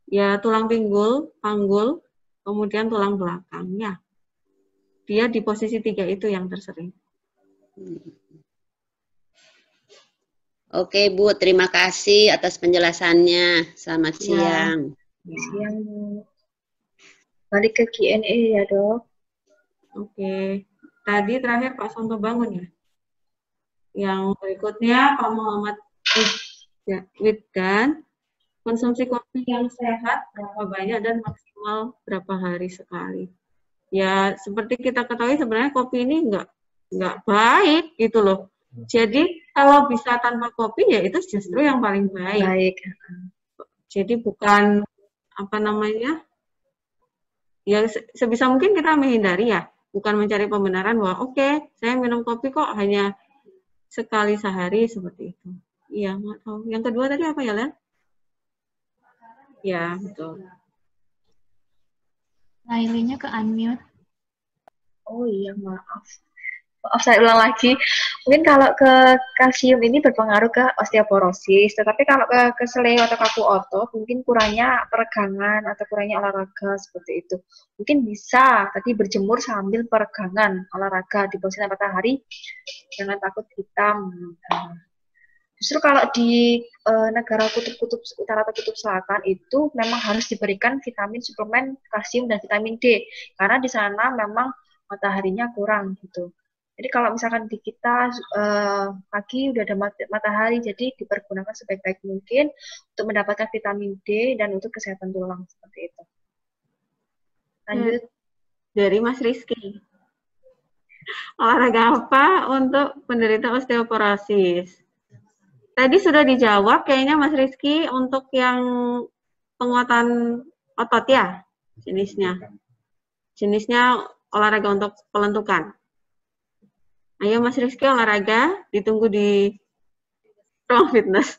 ya tulang pinggul, panggul, kemudian tulang belakang. Ya. Dia di posisi 3 itu yang tersering. Oke Bu, terima kasih atas penjelasannya. Selamat siang. Siang Bu. Balik ke Q&A ya Dok. Oke. Tadi terakhir Pak Sonto Bangun ya. Yang berikutnya Pak Muhammad Widdan, konsumsi kopi yang sehat berapa banyak dan maksimal berapa hari sekali. Ya seperti kita ketahui sebenarnya kopi ini nggak baik gitu loh. Jadi kalau bisa tanpa kopi ya itu justru yang paling baik. Jadi bukan apa namanya, ya sebisa mungkin kita menghindari ya, bukan mencari pembenaran bahwa oke, saya minum kopi kok hanya sekali sehari seperti itu. Iya, nggak tahu. Yang kedua tadi apa ya, Len? Ya, betul. Lailinya ke unmute. Oh iya, maaf. Maaf, saya ulang lagi. Mungkin kalau ke kalsium ini berpengaruh ke osteoporosis, tetapi kalau ke keseleo atau kaku otot, mungkin kurangnya peregangan atau kurangnya olahraga seperti itu. Mungkin bisa tadi berjemur sambil peregangan olahraga di bawah sinar matahari, jangan takut hitam. Justru kalau di negara kutub utara atau kutub selatan itu memang harus diberikan vitamin suplemen kalsium dan vitamin D, karena di sana memang mataharinya kurang gitu. Jadi kalau misalkan di kita pagi udah ada matahari, jadi dipergunakan sebaik-baik mungkin untuk mendapatkan vitamin D dan untuk kesehatan tulang seperti itu. Lanjut. Dari Mas Rizky. Olahraga apa untuk penderita osteoporosis? Tadi sudah dijawab kayaknya Mas Rizky, untuk yang penguatan otot ya jenisnya. Jenisnya olahraga untuk pelentukan. Ayo Mas Rizky olahraga, ditunggu di ruang fitness.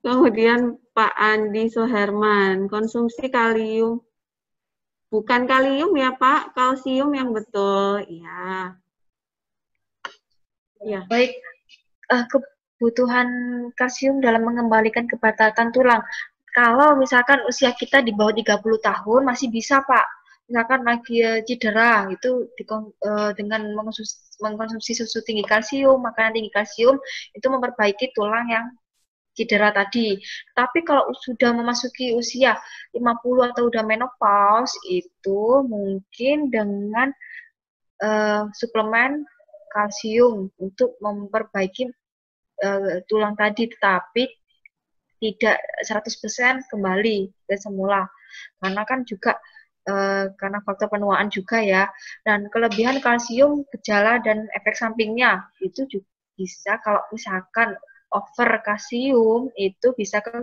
Kemudian Pak Andi Soherman, konsumsi kalium. Bukan kalium ya Pak, kalsium yang betul. Ya. Ya. Baik, kebutuhan kalsium dalam mengembalikan kepadatan tulang. Kalau misalkan usia kita di bawah 30 tahun masih bisa Pak. Misalkan lagi cedera itu dengan mengkonsumsi susu tinggi kalsium, makanan tinggi kalsium itu memperbaiki tulang yang cedera tadi. Tapi kalau sudah memasuki usia 50 atau udah menopause itu mungkin dengan suplemen kalsium untuk memperbaiki tulang tadi, tetapi tidak 100% kembali ke semula. Karena kan juga karena faktor penuaan juga ya. Dan kelebihan kalsium, gejala dan efek sampingnya itu juga bisa kalau misalkan over kalsium itu bisa ke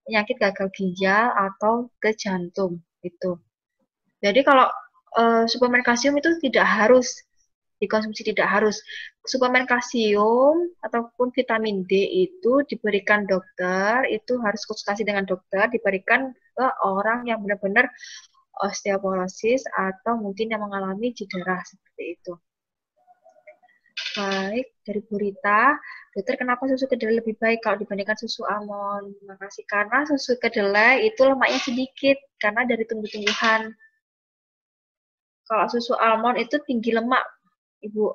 penyakit gagal ginjal atau ke jantung gitu. Jadi kalau suplemen kalsium itu tidak harus dikonsumsi, tidak harus. Suplemen kalsium ataupun vitamin D itu diberikan dokter, itu harus konsultasi dengan dokter, diberikan ke orang yang benar-benar osteoporosis atau mungkin yang mengalami cedera seperti itu. Baik, dari Bu Rita. Dokter, kenapa susu kedelai lebih baik kalau dibandingkan susu almond? Terima kasih. Karena susu kedelai itu lemaknya sedikit, karena dari tumbuh-tumbuhan. Kalau susu almond itu tinggi lemak, Ibu.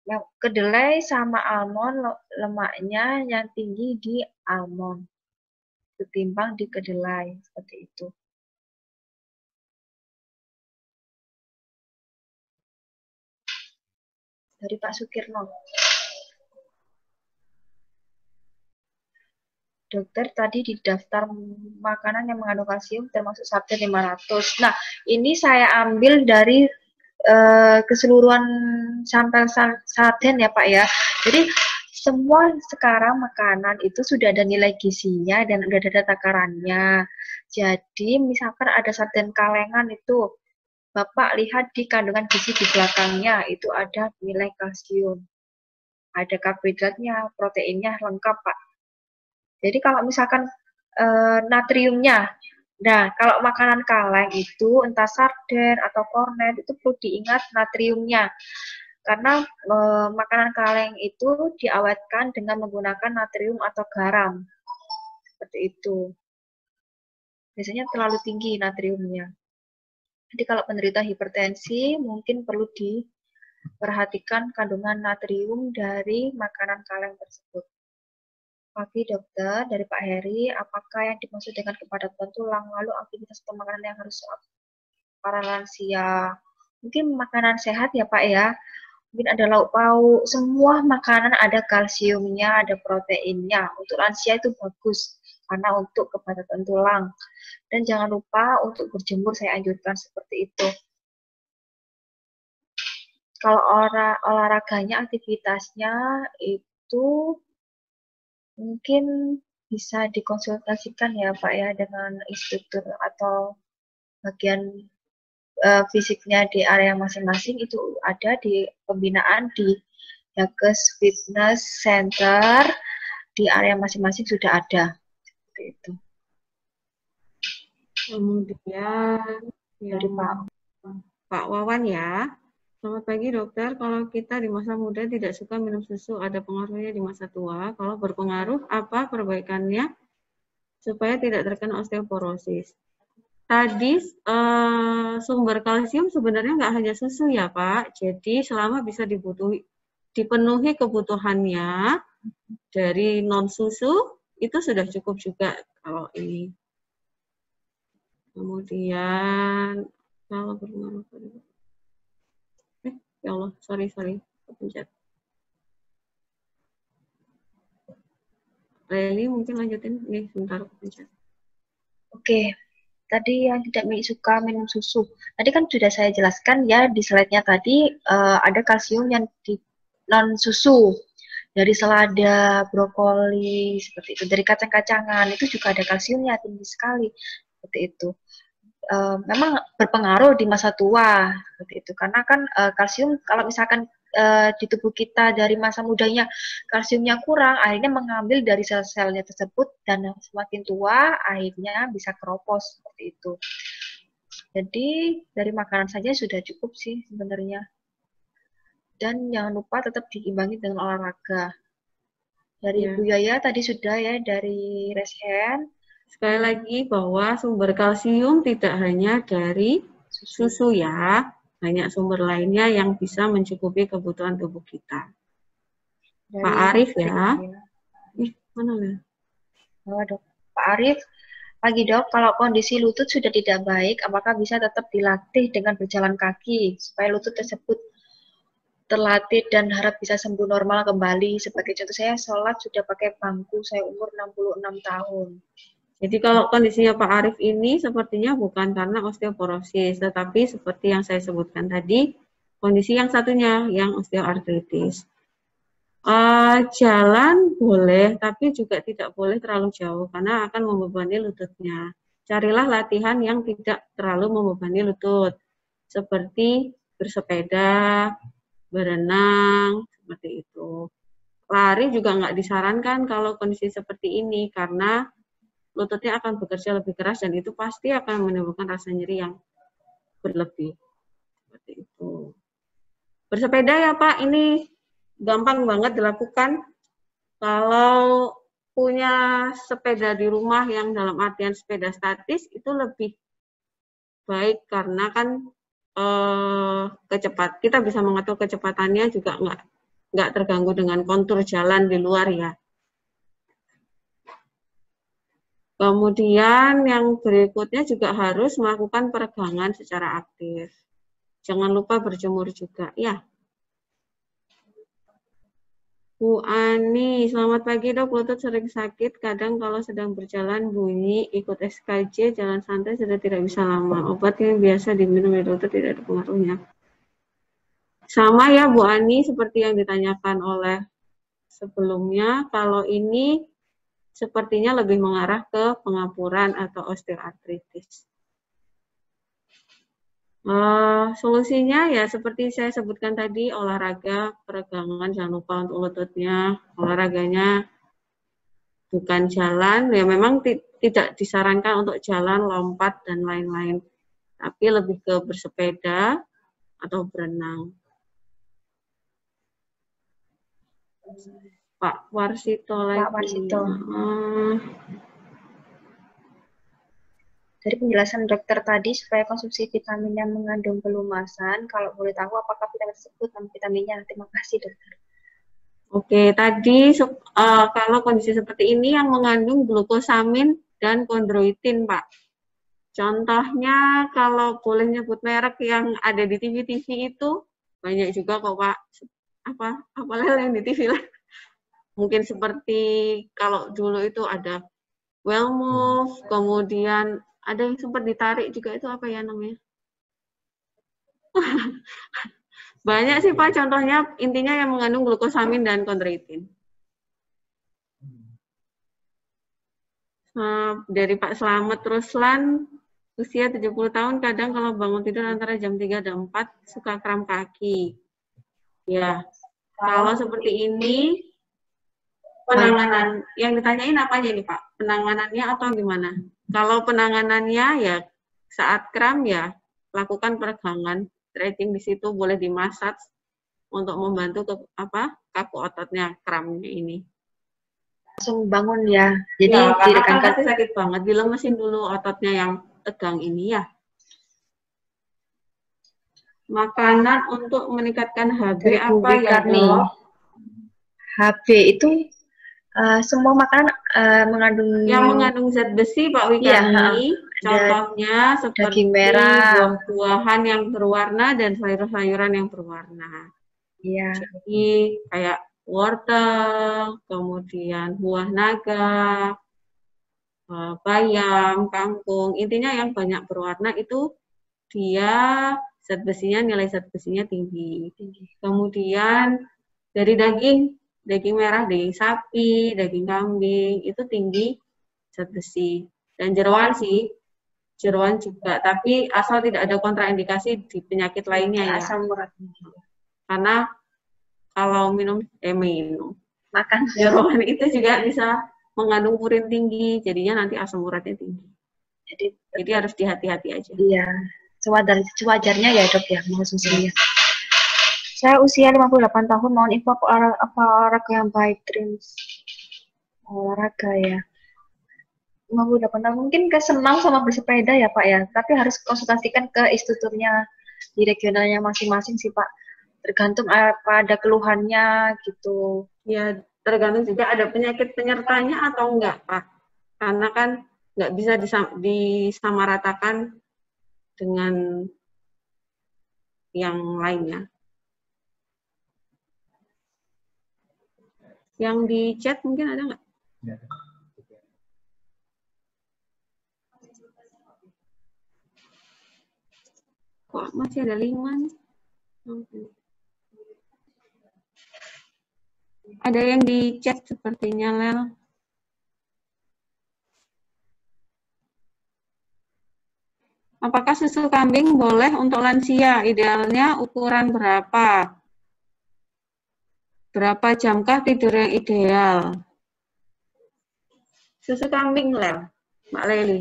Yang kedelai sama almond lemaknya yang tinggi di almond ketimbang di kedelai, seperti itu. Dari Pak Sukirno. Dokter, tadi di daftar makanan yang mengandung kalsium termasuk sarden 500. Nah, ini saya ambil dari keseluruhan sampel sarden ya Pak ya. Jadi semua sekarang makanan itu sudah ada nilai gizinya dan sudah ada takarannya. Jadi misalkan ada sarden kalengan itu, Bapak lihat di kandungan gizi di belakangnya itu ada nilai kalsium. Ada karbohidratnya, proteinnya lengkap Pak. Jadi kalau misalkan natriumnya, nah kalau makanan kaleng itu entah sarden atau kornet itu perlu diingat natriumnya. Karena makanan kaleng itu diawetkan dengan menggunakan natrium atau garam. Seperti itu. Biasanya terlalu tinggi natriumnya. Jadi kalau penderita hipertensi mungkin perlu diperhatikan kandungan natrium dari makanan kaleng tersebut. Pagi dokter, dari Pak Heri, apakah yang dimaksud dengan kepadatan tulang, lalu aktivitas atau makanan yang harus para lansia? Mungkin makanan sehat ya Pak ya, mungkin ada lauk pauk, semua makanan ada kalsiumnya, ada proteinnya. Untuk lansia itu bagus, karena untuk kepadatan tulang. Dan jangan lupa untuk berjemur, saya anjurkan seperti itu. Kalau olahraganya, aktivitasnya itu mungkin bisa dikonsultasikan ya Pak ya dengan instruktur atau bagian fisiknya di area masing-masing itu ada di pembinaan di Yakes Fitness Center di area masing-masing sudah ada seperti itu. Kemudian dari Pak Wawan ya. Selamat pagi dokter, kalau kita di masa muda tidak suka minum susu, ada pengaruhnya di masa tua? Kalau berpengaruh, apa perbaikannya supaya tidak terkena osteoporosis? Tadi sumber kalsium sebenarnya nggak hanya susu ya Pak, jadi selama bisa dipenuhi kebutuhannya dari non susu, itu sudah cukup juga kalau ini. Kemudian, kalau berpengaruh ya Allah, sorry, kepencet. Leli mungkin lanjutin nih, sebentar kepencet. Oke, tadi yang tidak suka minum susu. Tadi kan sudah saya jelaskan ya di slide-nya tadi ada kalsium yang di non susu. Dari selada, brokoli, seperti itu. Dari kacang-kacangan itu juga ada kalsiumnya tinggi sekali, seperti itu. Memang berpengaruh di masa tua seperti itu karena kan kalsium kalau misalkan di tubuh kita dari masa mudanya kalsiumnya kurang akhirnya mengambil dari sel-selnya tersebut dan semakin tua akhirnya bisa keropos seperti itu. Jadi dari makanan saja sudah cukup sih sebenarnya dan jangan lupa tetap diimbangi dengan olahraga. Dari Bu Yaya tadi sudah ya dari raise hand. Sekali lagi bahwa sumber kalsium tidak hanya dari susu ya, banyak sumber lainnya yang bisa mencukupi kebutuhan tubuh kita. Dari Pak Arif ya. Mana ya? Oh, dok. Pak Arif, pagi dok, kalau kondisi lutut sudah tidak baik, apakah bisa tetap dilatih dengan berjalan kaki supaya lutut tersebut terlatih dan harap bisa sembuh normal kembali? Sebagai contoh saya sholat sudah pakai bangku, saya umur 66 tahun. Jadi kalau kondisinya Pak Arif ini sepertinya bukan karena osteoporosis, tetapi seperti yang saya sebutkan tadi, kondisi yang satunya yang osteoartritis. Jalan boleh, tapi juga tidak boleh terlalu jauh karena akan membebani lututnya. Carilah latihan yang tidak terlalu membebani lutut, seperti bersepeda, berenang, seperti itu. Lari juga nggak disarankan kalau kondisi seperti ini karena lututnya akan bekerja lebih keras dan itu pasti akan menimbulkan rasa nyeri yang berlebih. Seperti itu. Bersepeda ya Pak, ini gampang banget dilakukan. Kalau punya sepeda di rumah yang dalam artian sepeda statis itu lebih baik karena kan kita bisa mengatur kecepatannya juga nggak terganggu dengan kontur jalan di luar ya. Kemudian yang berikutnya juga harus melakukan peregangan secara aktif. Jangan lupa berjemur juga ya. Bu Ani, selamat pagi dok, lutut sering sakit, kadang kalau sedang berjalan bunyi, ikut SKJ, jalan santai sudah tidak bisa lama. Obat yang biasa diminum di lutut tidak ada pengaruhnya. Sama ya Bu Ani, seperti yang ditanyakan oleh sebelumnya, kalau ini sepertinya lebih mengarah ke pengapuran atau osteoartritis. Solusinya ya seperti saya sebutkan tadi, olahraga, peregangan, jangan lupa untuk lututnya, olahraganya bukan jalan, ya memang tidak disarankan untuk jalan, lompat, dan lain-lain, tapi lebih ke bersepeda atau berenang. Pak Warsito lagi. Pak Warsito. Dari penjelasan dokter tadi, supaya konsumsi vitaminnya mengandung pelumasan, kalau boleh tahu apakah vitamin tersebut dan vitaminnya? Terima kasih dokter. Oke, tadi kalau kondisi seperti ini yang mengandung glukosamin dan kondroitin, Pak. Contohnya kalau boleh nyebut merek yang ada di TV-TV itu, banyak juga kok Pak. Apa yang di TV lah. Mungkin seperti kalau dulu itu ada Wellmove, kemudian ada yang sempat ditarik juga, itu apa ya namanya? Banyak sih Pak, contohnya intinya yang mengandung glukosamin dan kondroitin. Dari Pak Slamet Ruslan, usia 70 tahun, kadang kalau bangun tidur antara jam 3 dan 4 suka kram kaki. Ya, kalau seperti ini, penanganan, yang ditanyain apanya ini Pak? Penanganannya atau gimana? Kalau penanganannya ya saat kram ya lakukan peregangan, stretching di situ, boleh dimasaj untuk membantu kaku ototnya, kramnya ini. Langsung bangun ya. Jadi ya, direkankan pasti sakit banget, dilemesin dulu ototnya yang tegang ini ya. Makanan untuk meningkatkan HB apa ya dok? HB itu semua makanan mengandung yang mengandung zat besi Pak Wikarni, contohnya seperti daging merah, buah-buahan yang berwarna dan sayur-sayuran yang berwarna. Iya. Jadi kayak wortel, kemudian buah naga, bayam, kangkung, intinya yang banyak berwarna itu dia zat besinya, nilai zat besinya tinggi. Kemudian dari daging merah, daging sapi, daging kambing, itu tinggi zat besi. Dan jeroan sih, jeroan juga, tapi asal tidak ada kontraindikasi di penyakit lainnya ya. Asam urat. Karena kalau makan jeroan itu juga bisa mengandung purin tinggi, jadinya nanti asam uratnya tinggi. Jadi harus dihati-hati aja. Iya, sewajarnya ya dok ya, mengonsumsinya. Saya usia 58 tahun, mohon info apa olahraga yang baik, Dreams. Olahraga ya. 58 tahun, mungkin kesenang sama bersepeda ya Pak ya, tapi harus konsultasikan ke instrukturnya di regionalnya masing-masing sih Pak. Tergantung apa ada keluhannya gitu. Ya, tergantung juga ada penyakit penyertanya atau enggak Pak. Karena kan nggak bisa disamaratakan dengan yang lainnya. Yang di chat mungkin ada nggak? Kok masih ada 5 nih? Ada yang di chat sepertinya, Lel. Apakah susu kambing boleh untuk lansia? Idealnya ukuran berapa? Berapa jamkah tidur yang ideal? Susu kambing, Lel, Mbak Leli.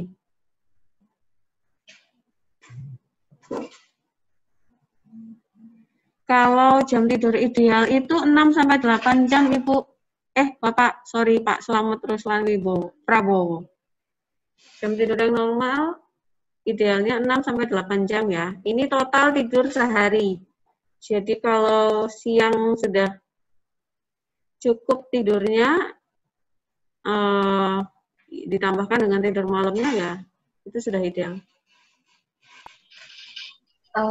Kalau jam tidur ideal itu 6-8 jam, Ibu. Bapak, sorry Pak Slamet Ruslan Prabowo. Jam tidur yang normal idealnya 6-8 jam ya. Ini total tidur sehari. Jadi kalau siang sudah cukup tidurnya, ditambahkan dengan tidur malamnya ya, itu sudah ideal.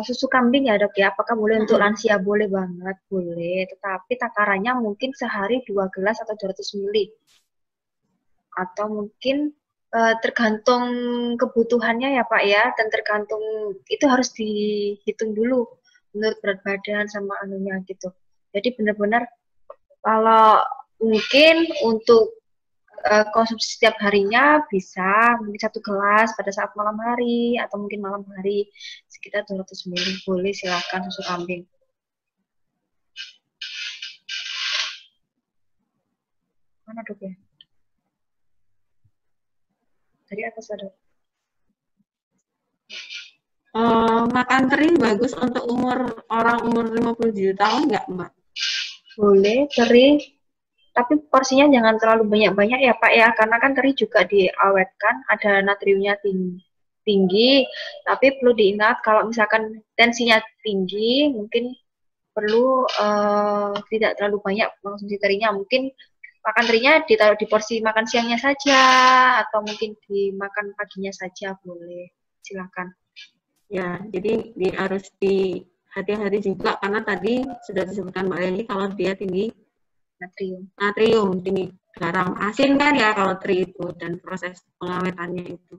Susu kambing ya dok ya, apakah boleh untuk lansia? Boleh banget, boleh. Tetapi takarannya mungkin sehari 2 gelas atau 200 ml. Atau mungkin tergantung kebutuhannya ya Pak ya, dan tergantung itu harus dihitung dulu menurut berat badan sama anunya gitu. Jadi benar-benar kalau mungkin untuk konsumsi setiap harinya bisa mungkin 1 gelas pada saat malam hari atau mungkin malam hari sekitar 200 ml. Boleh, silakan susu kambing. Mana dok ya? Tadi atas ada. Makan teri bagus untuk orang umur 57 tahun nggak, Mbak? Boleh, teri. Tapi porsinya jangan terlalu banyak-banyak ya Pak ya, karena kan teri juga diawetkan, ada natriumnya tinggi, tapi perlu diingat kalau misalkan tensinya tinggi, mungkin perlu tidak terlalu banyak konsumsi terinya, mungkin makan terinya ditaruh di porsi makan siangnya saja, atau mungkin dimakan paginya saja, boleh, silakan. Ya, jadi harus hati-hati juga, karena tadi sudah disebutkan Mbak Leli kalau dia tinggi natrium, tinggi garam, asin kan ya kalau teri itu, dan proses pengawetannya itu.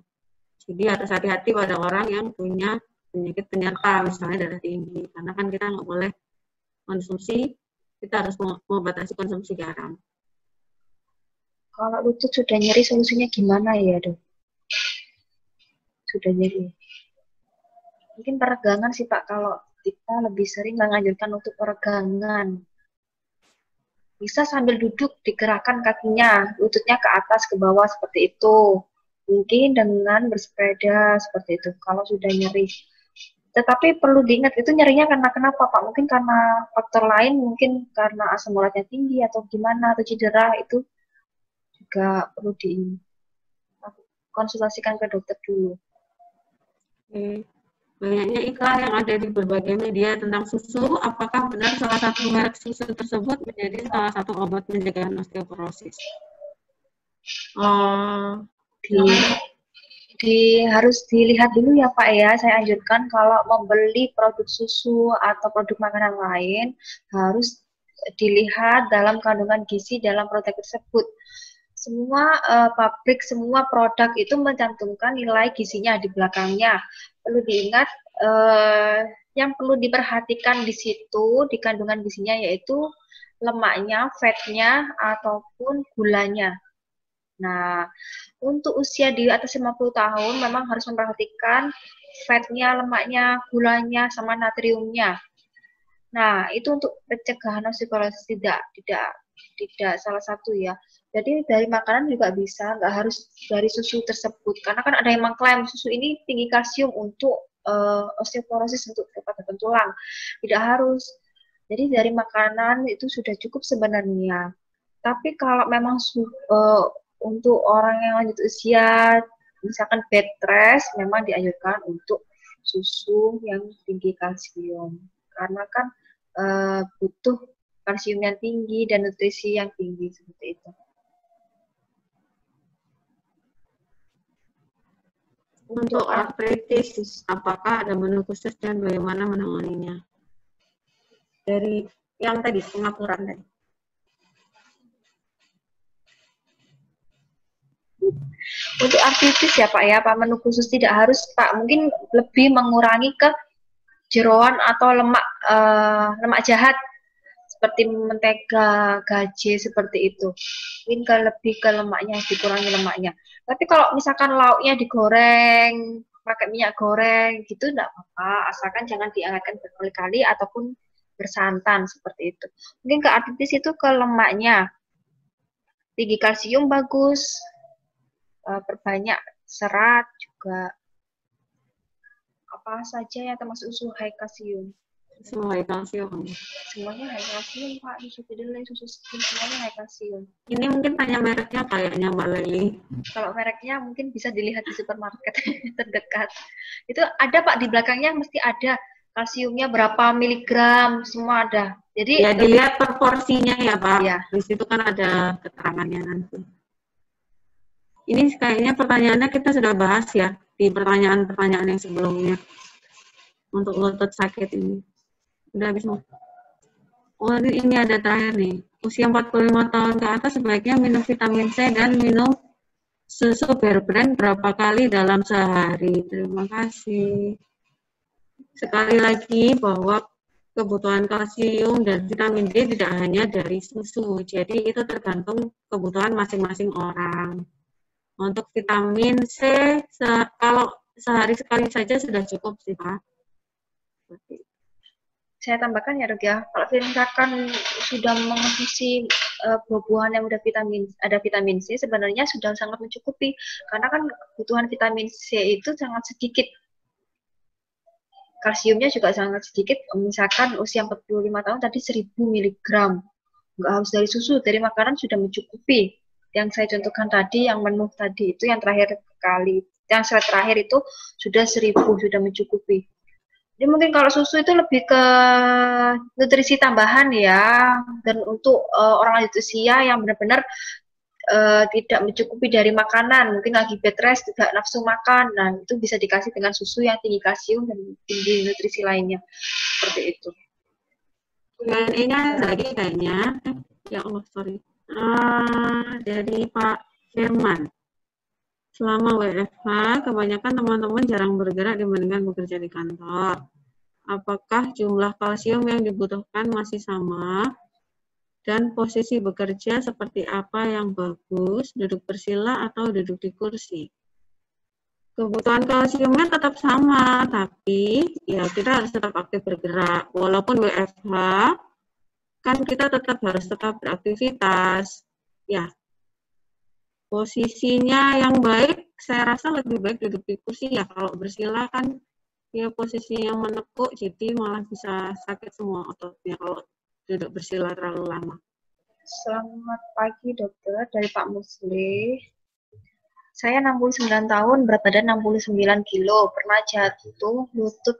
Jadi harus hati-hati pada orang yang punya penyakit penyerta, misalnya darah tinggi, karena kan kita nggak boleh konsumsi, kita harus membatasi konsumsi garam. Kalau lutut sudah nyeri, solusinya gimana ya dok? Sudah nyeri. Mungkin peregangan sih Pak, kalau kita lebih sering menganjurkan untuk peregangan. Bisa sambil duduk, digerakkan kakinya, lututnya ke atas, ke bawah, seperti itu. Mungkin dengan bersepeda, seperti itu, kalau sudah nyeri. Tetapi perlu diingat, itu nyerinya karena kenapa Pak? Mungkin karena faktor lain, mungkin karena asam uratnya tinggi, atau gimana, atau cedera, itu juga perlu dikonsultasikan ke dokter dulu. Banyaknya iklan yang ada di berbagai media tentang susu, apakah benar salah satu merek susu tersebut menjadi salah satu obat mencegah osteoporosis? Harus dilihat dulu ya Pak ya, saya anjurkan kalau membeli produk susu atau produk makanan lain, harus dilihat dalam kandungan gizi dalam produk tersebut. Semua pabrik, semua produk itu mencantumkan nilai gizinya di belakangnya. Perlu diingat, yang perlu diperhatikan di situ, di kandungan gizinya, yaitu lemaknya, fatnya, ataupun gulanya. Nah, untuk usia di atas 50 tahun memang harus memperhatikan fatnya, lemaknya, gulanya, sama natriumnya. Nah, itu untuk pencegahan osteoporosis tidak salah satu ya. Jadi dari makanan juga bisa, nggak harus dari susu tersebut. Karena kan ada yang mengklaim susu ini tinggi kalsium untuk osteoporosis, untuk kepatahan tulang. Tidak harus. Jadi dari makanan itu sudah cukup sebenarnya. Tapi kalau memang untuk orang yang lanjut usia, misalkan bed rest, memang dianjurkan untuk susu yang tinggi kalsium. Karena kan butuh kalsium yang tinggi dan nutrisi yang tinggi, seperti itu. Untuk artritis, apakah ada menu khusus dan bagaimana menanganinya? Dari yang tadi, pengapuran tadi. Untuk artritis ya Pak ya, Pak, menu khusus tidak harus Pak, mungkin lebih mengurangi ke jeroan atau lemak jahat seperti mentega, gaje, seperti itu. Mungkin lebih ke lemaknya, dikurangi lemaknya. Tapi kalau misalkan lauknya digoreng, pakai minyak goreng gitu enggak apa-apa, asalkan jangan dihangatkan berkali-kali ataupun bersantan, seperti itu. Mungkin ke artritis itu ke lemaknya. Tinggi kalsium bagus, perbanyak serat juga, apa saja yang termasuk susu high kalsium. Semua kalsium. Semuanya high kalsium Pak, susu kedelai, susu skim semuanya high kalsium. Ini mungkin tanya mereknya kayaknya Mbak Leli. Kalau mereknya mungkin bisa dilihat di supermarket terdekat. Itu ada Pak, di belakangnya mesti ada kalsiumnya berapa miligram, semua ada. Jadi ya dilihat proporsinya ya Pak. Ya. Di situ kan ada keterangannya nanti. Ini kayaknya pertanyaannya kita sudah bahas ya di pertanyaan-pertanyaan yang sebelumnya untuk lutut sakit ini. Udah habis mau. Oh, ini ada terakhir nih. Usia 45 tahun ke atas sebaiknya minum vitamin C dan minum susu Bear Brand berapa kali dalam sehari. Terima kasih. Sekali lagi bahwa kebutuhan kalsium dan vitamin D tidak hanya dari susu. Jadi itu tergantung kebutuhan masing-masing orang. Untuk vitamin C, kalau sehari sekali saja sudah cukup sih Pak. Saya tambahkan ya Dok ya, kalau misalkan sudah mengonsumsi buah-buahan yang udah ada vitamin C, sebenarnya sudah sangat mencukupi, karena kan kebutuhan vitamin C itu sangat sedikit, kalsiumnya juga sangat sedikit. Misalkan usia 45 tahun tadi 1000 mg, nggak harus dari susu, dari makanan sudah mencukupi. Yang saya contohkan tadi, yang menu tadi itu yang terakhir kali, yang slide terakhir itu sudah 1000, sudah mencukupi. Jadi mungkin kalau susu itu lebih ke nutrisi tambahan ya, dan untuk orang lanjut usia yang benar-benar tidak mencukupi dari makanan, mungkin lagi bed rest, tidak nafsu makan, nah itu bisa dikasih dengan susu yang tinggi kalsium dan tinggi nutrisi lainnya, seperti itu. Dan ini ada lagi kayaknya, ya Allah sorry, dari Pak Firman. Selama WFH, kebanyakan teman-teman jarang bergerak dibandingkan bekerja di kantor. Apakah jumlah kalsium yang dibutuhkan masih sama? Dan posisi bekerja seperti apa yang bagus, duduk bersila atau duduk di kursi? Kebutuhan kalsiumnya tetap sama, tapi ya kita harus tetap aktif bergerak. Walaupun WFH, kan kita tetap harus beraktivitas. Ya, posisinya yang baik, saya rasa lebih baik duduk di kursi ya. Kalau bersila kan ya posisinya menekuk, jadi malah bisa sakit semua ototnya kalau duduk bersila terlalu lama. Selamat pagi dokter, dari Pak Musli. Saya 69 tahun, berat badan 69 kilo, pernah jatuh, lutut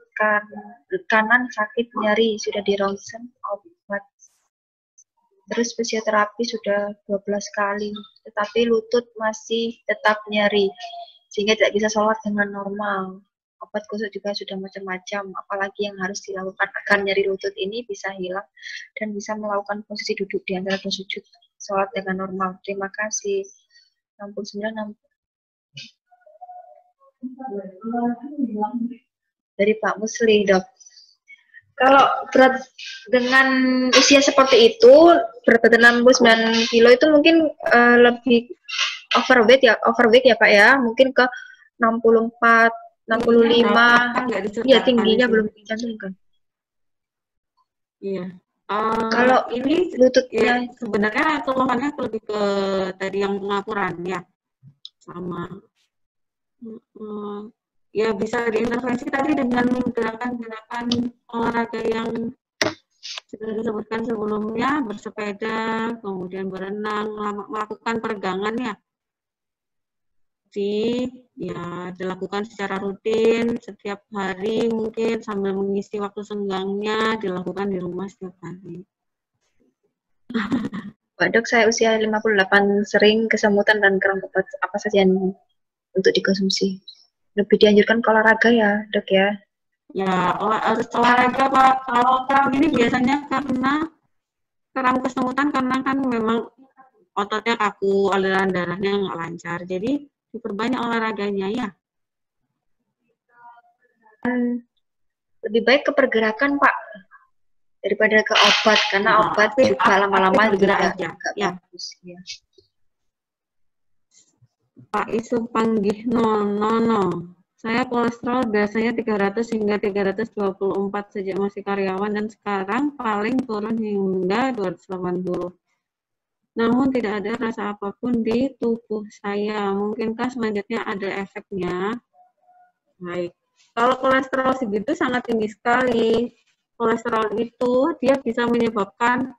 kanan sakit nyeri, sudah di ronsen obat. Terus fisioterapi sudah 12 kali, tetapi lutut masih tetap nyeri, sehingga tidak bisa sholat dengan normal. Obat kusut juga sudah macam-macam, apalagi yang harus dilakukan agar nyeri lutut ini bisa hilang dan bisa melakukan posisi duduk di antara dua sujud, sholat dengan normal. Terima kasih. 69 dari Pak Musli, Dok. Kalau berat dengan usia seperti itu, berat badan 69 kilo itu mungkin lebih overweight ya Pak ya, mungkin ke 64, 65, ya tingginya belum dicantumkan. Iya. Kalau ini lututnya ya, sebenarnya keluhannya lebih ke tadi yang pengapuran ya, sama. Ya bisa diintervensi tadi dengan gerakan-gerakan olahraga yang sudah disebutkan sebelumnya, bersepeda, kemudian berenang, melakukan peregangan ya. Ya dilakukan secara rutin setiap hari, mungkin sambil mengisi waktu senggangnya, dilakukan di rumah setiap hari. Pak Dok, saya usia 58, sering kesemutan dan kurang obat apa saja yang untuk dikonsumsi? Lebih dianjurkan ke olahraga ya Dok ya? Ya, harus olahraga Pak. Kalau kram ini biasanya karena kram kesemutan, karena kan memang ototnya kaku, aliran darahnya nggak lancar. Jadi diperbanyak olahraganya ya. Lebih baik ke pergerakan Pak daripada ke obat, karena obat juga lama-lama juga aja. Ya. Bagus ya. Pak Isu Panggih Nono. Saya kolesterol biasanya 300 hingga 324 sejak masih karyawan dan sekarang paling turun hingga 280. Namun tidak ada rasa apapun di tubuh saya. Mungkinkah selanjutnya ada efeknya? Baik. Kalau kolesterol segitu sangat tinggi sekali. kolesterol itu dia bisa menyebabkan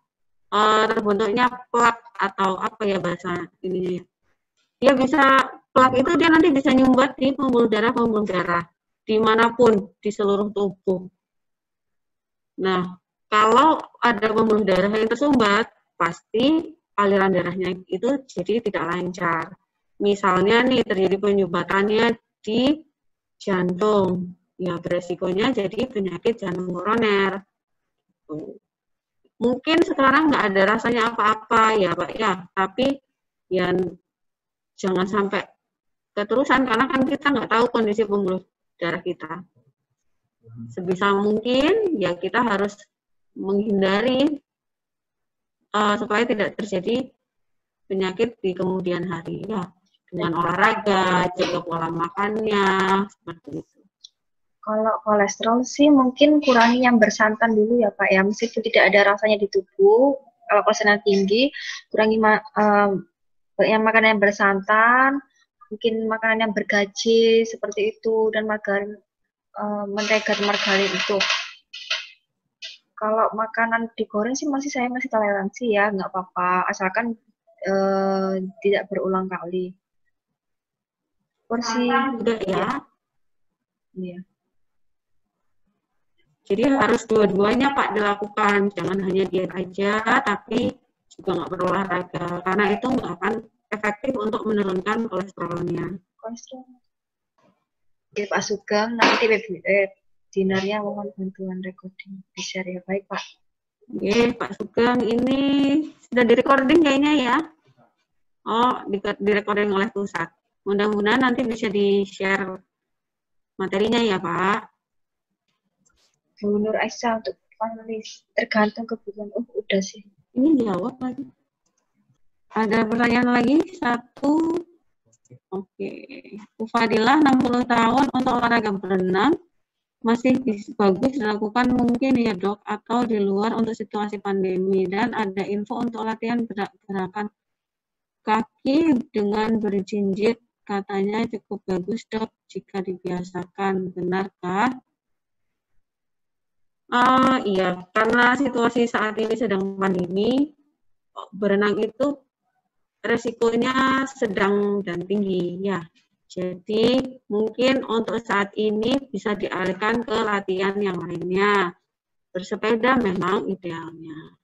terbentuknya plak atau apa ya bahasa ini. Dia bisa plak itu dia nanti bisa nyumbat di pembuluh darah dimanapun di seluruh tubuh. Nah, kalau ada pembuluh darah yang tersumbat, pasti aliran darahnya itu jadi tidak lancar. Misalnya nih terjadi penyumbatannya di jantung, ya beresikonya jadi penyakit jantung koroner. Mungkin sekarang nggak ada rasanya apa-apa ya Pak ya, tapi ya jangan sampai keterusan karena kan kita nggak tahu kondisi pembuluh darah kita. Sebisa mungkin ya kita harus menghindari supaya tidak terjadi penyakit di kemudian hari ya, dengan olahraga, jaga pola makannya seperti itu. Kalau kolesterol sih mungkin kurangi yang bersantan dulu ya Pak ya, meskipun tidak ada rasanya di tubuh. Kalau kolesterol tinggi, kurangi yang makanan yang bersantan, mungkin makanan yang bergaji seperti itu, dan margarin, mentega margarin itu. Kalau makanan digoreng sih saya masih toleransi ya, nggak apa-apa, asalkan tidak berulang kali. Porsi juga ya. Iya. Jadi harus dua-duanya Pak dilakukan, jangan hanya diet aja, tapi juga nggak berolahraga, karena itu nggak akan efektif untuk menurunkan kolesterolnya. Kolesterol. Oke, Pak Sugeng, nanti dinarnya mohon bantuan recording. Bisa ya, baik Pak. Oke, Pak Sugeng, ini sudah di-recording kayaknya ya? Oh, di-recording oleh pusat. Mudah-mudahan nanti bisa di-share materinya ya Pak. Bu Nur Aisyah untuk panelis, tergantung kebutuhan. Oh, udah sih. Ini jawab lagi. Ada pertanyaan lagi? Satu. Oke. Ufadilah 60 tahun untuk olahraga berenang. Masih bagus dilakukan mungkin ya dok, atau di luar untuk situasi pandemi. Dan ada info untuk latihan gerakan kaki dengan berjinjit. Katanya cukup bagus dok jika dibiasakan. Benarkah? Iya, karena situasi saat ini sedang pandemi, berenang itu resikonya sedang dan tinggi ya. Jadi mungkin untuk saat ini bisa dialihkan ke latihan yang lainnya. Bersepeda memang idealnya.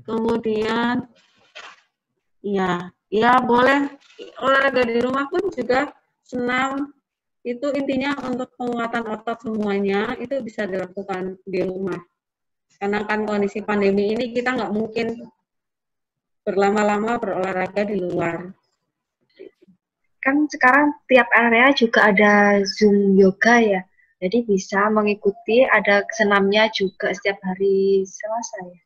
Kemudian ya boleh olahraga di rumah pun juga senam. Itu intinya untuk penguatan otot semuanya itu bisa dilakukan di rumah. Karena kan kondisi pandemi ini kita nggak mungkin berlama-lama berolahraga di luar. Kan sekarang tiap area juga ada Zoom yoga ya. Jadi bisa mengikuti, ada senamnya juga setiap hari Selasa ya.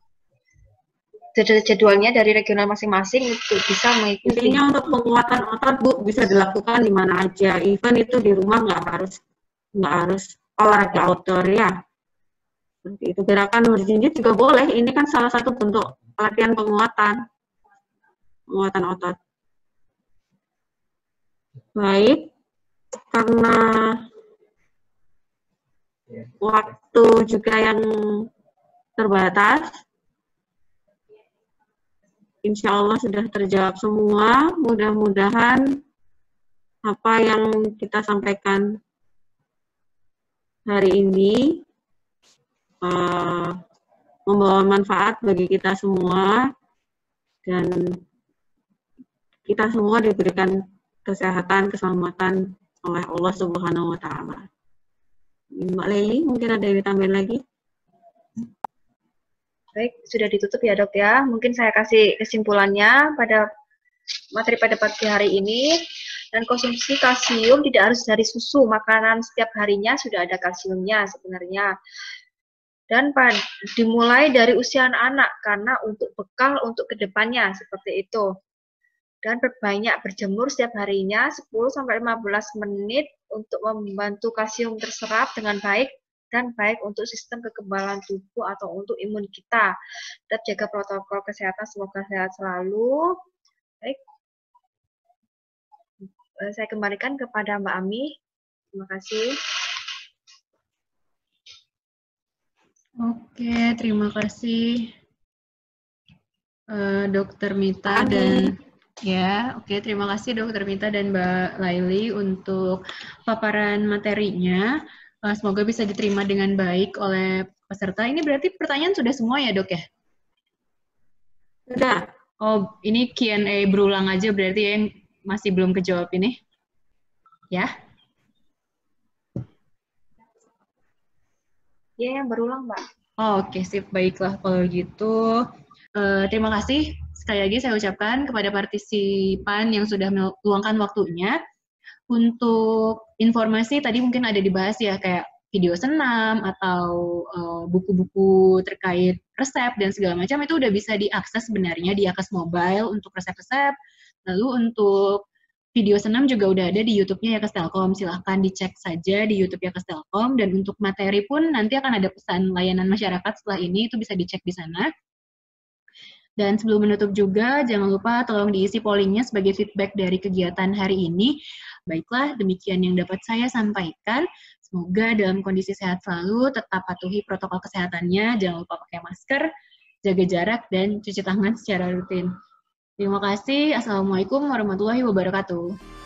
Jadwalnya dari regional masing-masing itu bisa mengikuti. Intinya untuk penguatan otot Bu bisa dilakukan di mana aja. Even itu di rumah nggak harus olahraga outdoor ya. Seperti itu. Gerakan berjinjit juga boleh. Ini kan salah satu bentuk latihan penguatan otot. Baik, karena waktu juga yang terbatas, insya Allah sudah terjawab semua. Mudah-mudahan apa yang kita sampaikan hari ini membawa manfaat bagi kita semua dan kita semua diberikan kesehatan, keselamatan oleh Allah Subhanahu wa Ta'ala. Mbak Leli, mungkin ada yang ditambahin lagi? Baik, sudah ditutup ya dok ya. Mungkin saya kasih kesimpulannya pada materi pada pagi hari ini. Dan konsumsi kalsium tidak harus dari susu, makanan setiap harinya sudah ada kalsiumnya sebenarnya. Dan dimulai dari usia anak karena untuk bekal untuk kedepannya seperti itu. Dan berbanyak berjemur setiap harinya 10-15 menit untuk membantu kalsium terserap dengan baik dan baik untuk sistem kekebalan tubuh atau untuk imun kita. Tetap jaga protokol kesehatan, semoga sehat selalu. Baik, saya kembalikan kepada Mbak Ami. Terima kasih. Oke, terima kasih Dokter Mita dan terima kasih Dokter Mita dan Mbak Laili untuk paparan materinya. Semoga bisa diterima dengan baik oleh peserta. Ini berarti pertanyaan sudah semua ya, Dok ya? Sudah. Oh, ini Q&A berulang aja berarti yang masih belum kejawab ini. Ya? Ya, yang berulang, Mbak. Oh, oke, sip. Baiklah kalau gitu. Terima kasih sekali lagi saya ucapkan kepada partisipan yang sudah meluangkan waktunya. Untuk informasi tadi mungkin ada dibahas ya, kayak video senam atau buku-buku terkait resep dan segala macam itu udah bisa diakses sebenarnya di Yakas Mobile untuk resep-resep. Lalu untuk video senam juga udah ada di YouTube-nya Yakas Telkom. Silahkan dicek saja di YouTube Yakas Telkom. Dan untuk materi pun nanti akan ada pesan layanan masyarakat setelah ini, itu bisa dicek di sana. Dan sebelum menutup juga, jangan lupa tolong diisi pollingnya sebagai feedback dari kegiatan hari ini. Baiklah, demikian yang dapat saya sampaikan. Semoga dalam kondisi sehat selalu, tetap patuhi protokol kesehatannya, jangan lupa pakai masker, jaga jarak, dan cuci tangan secara rutin. Terima kasih. Assalamualaikum warahmatullahi wabarakatuh.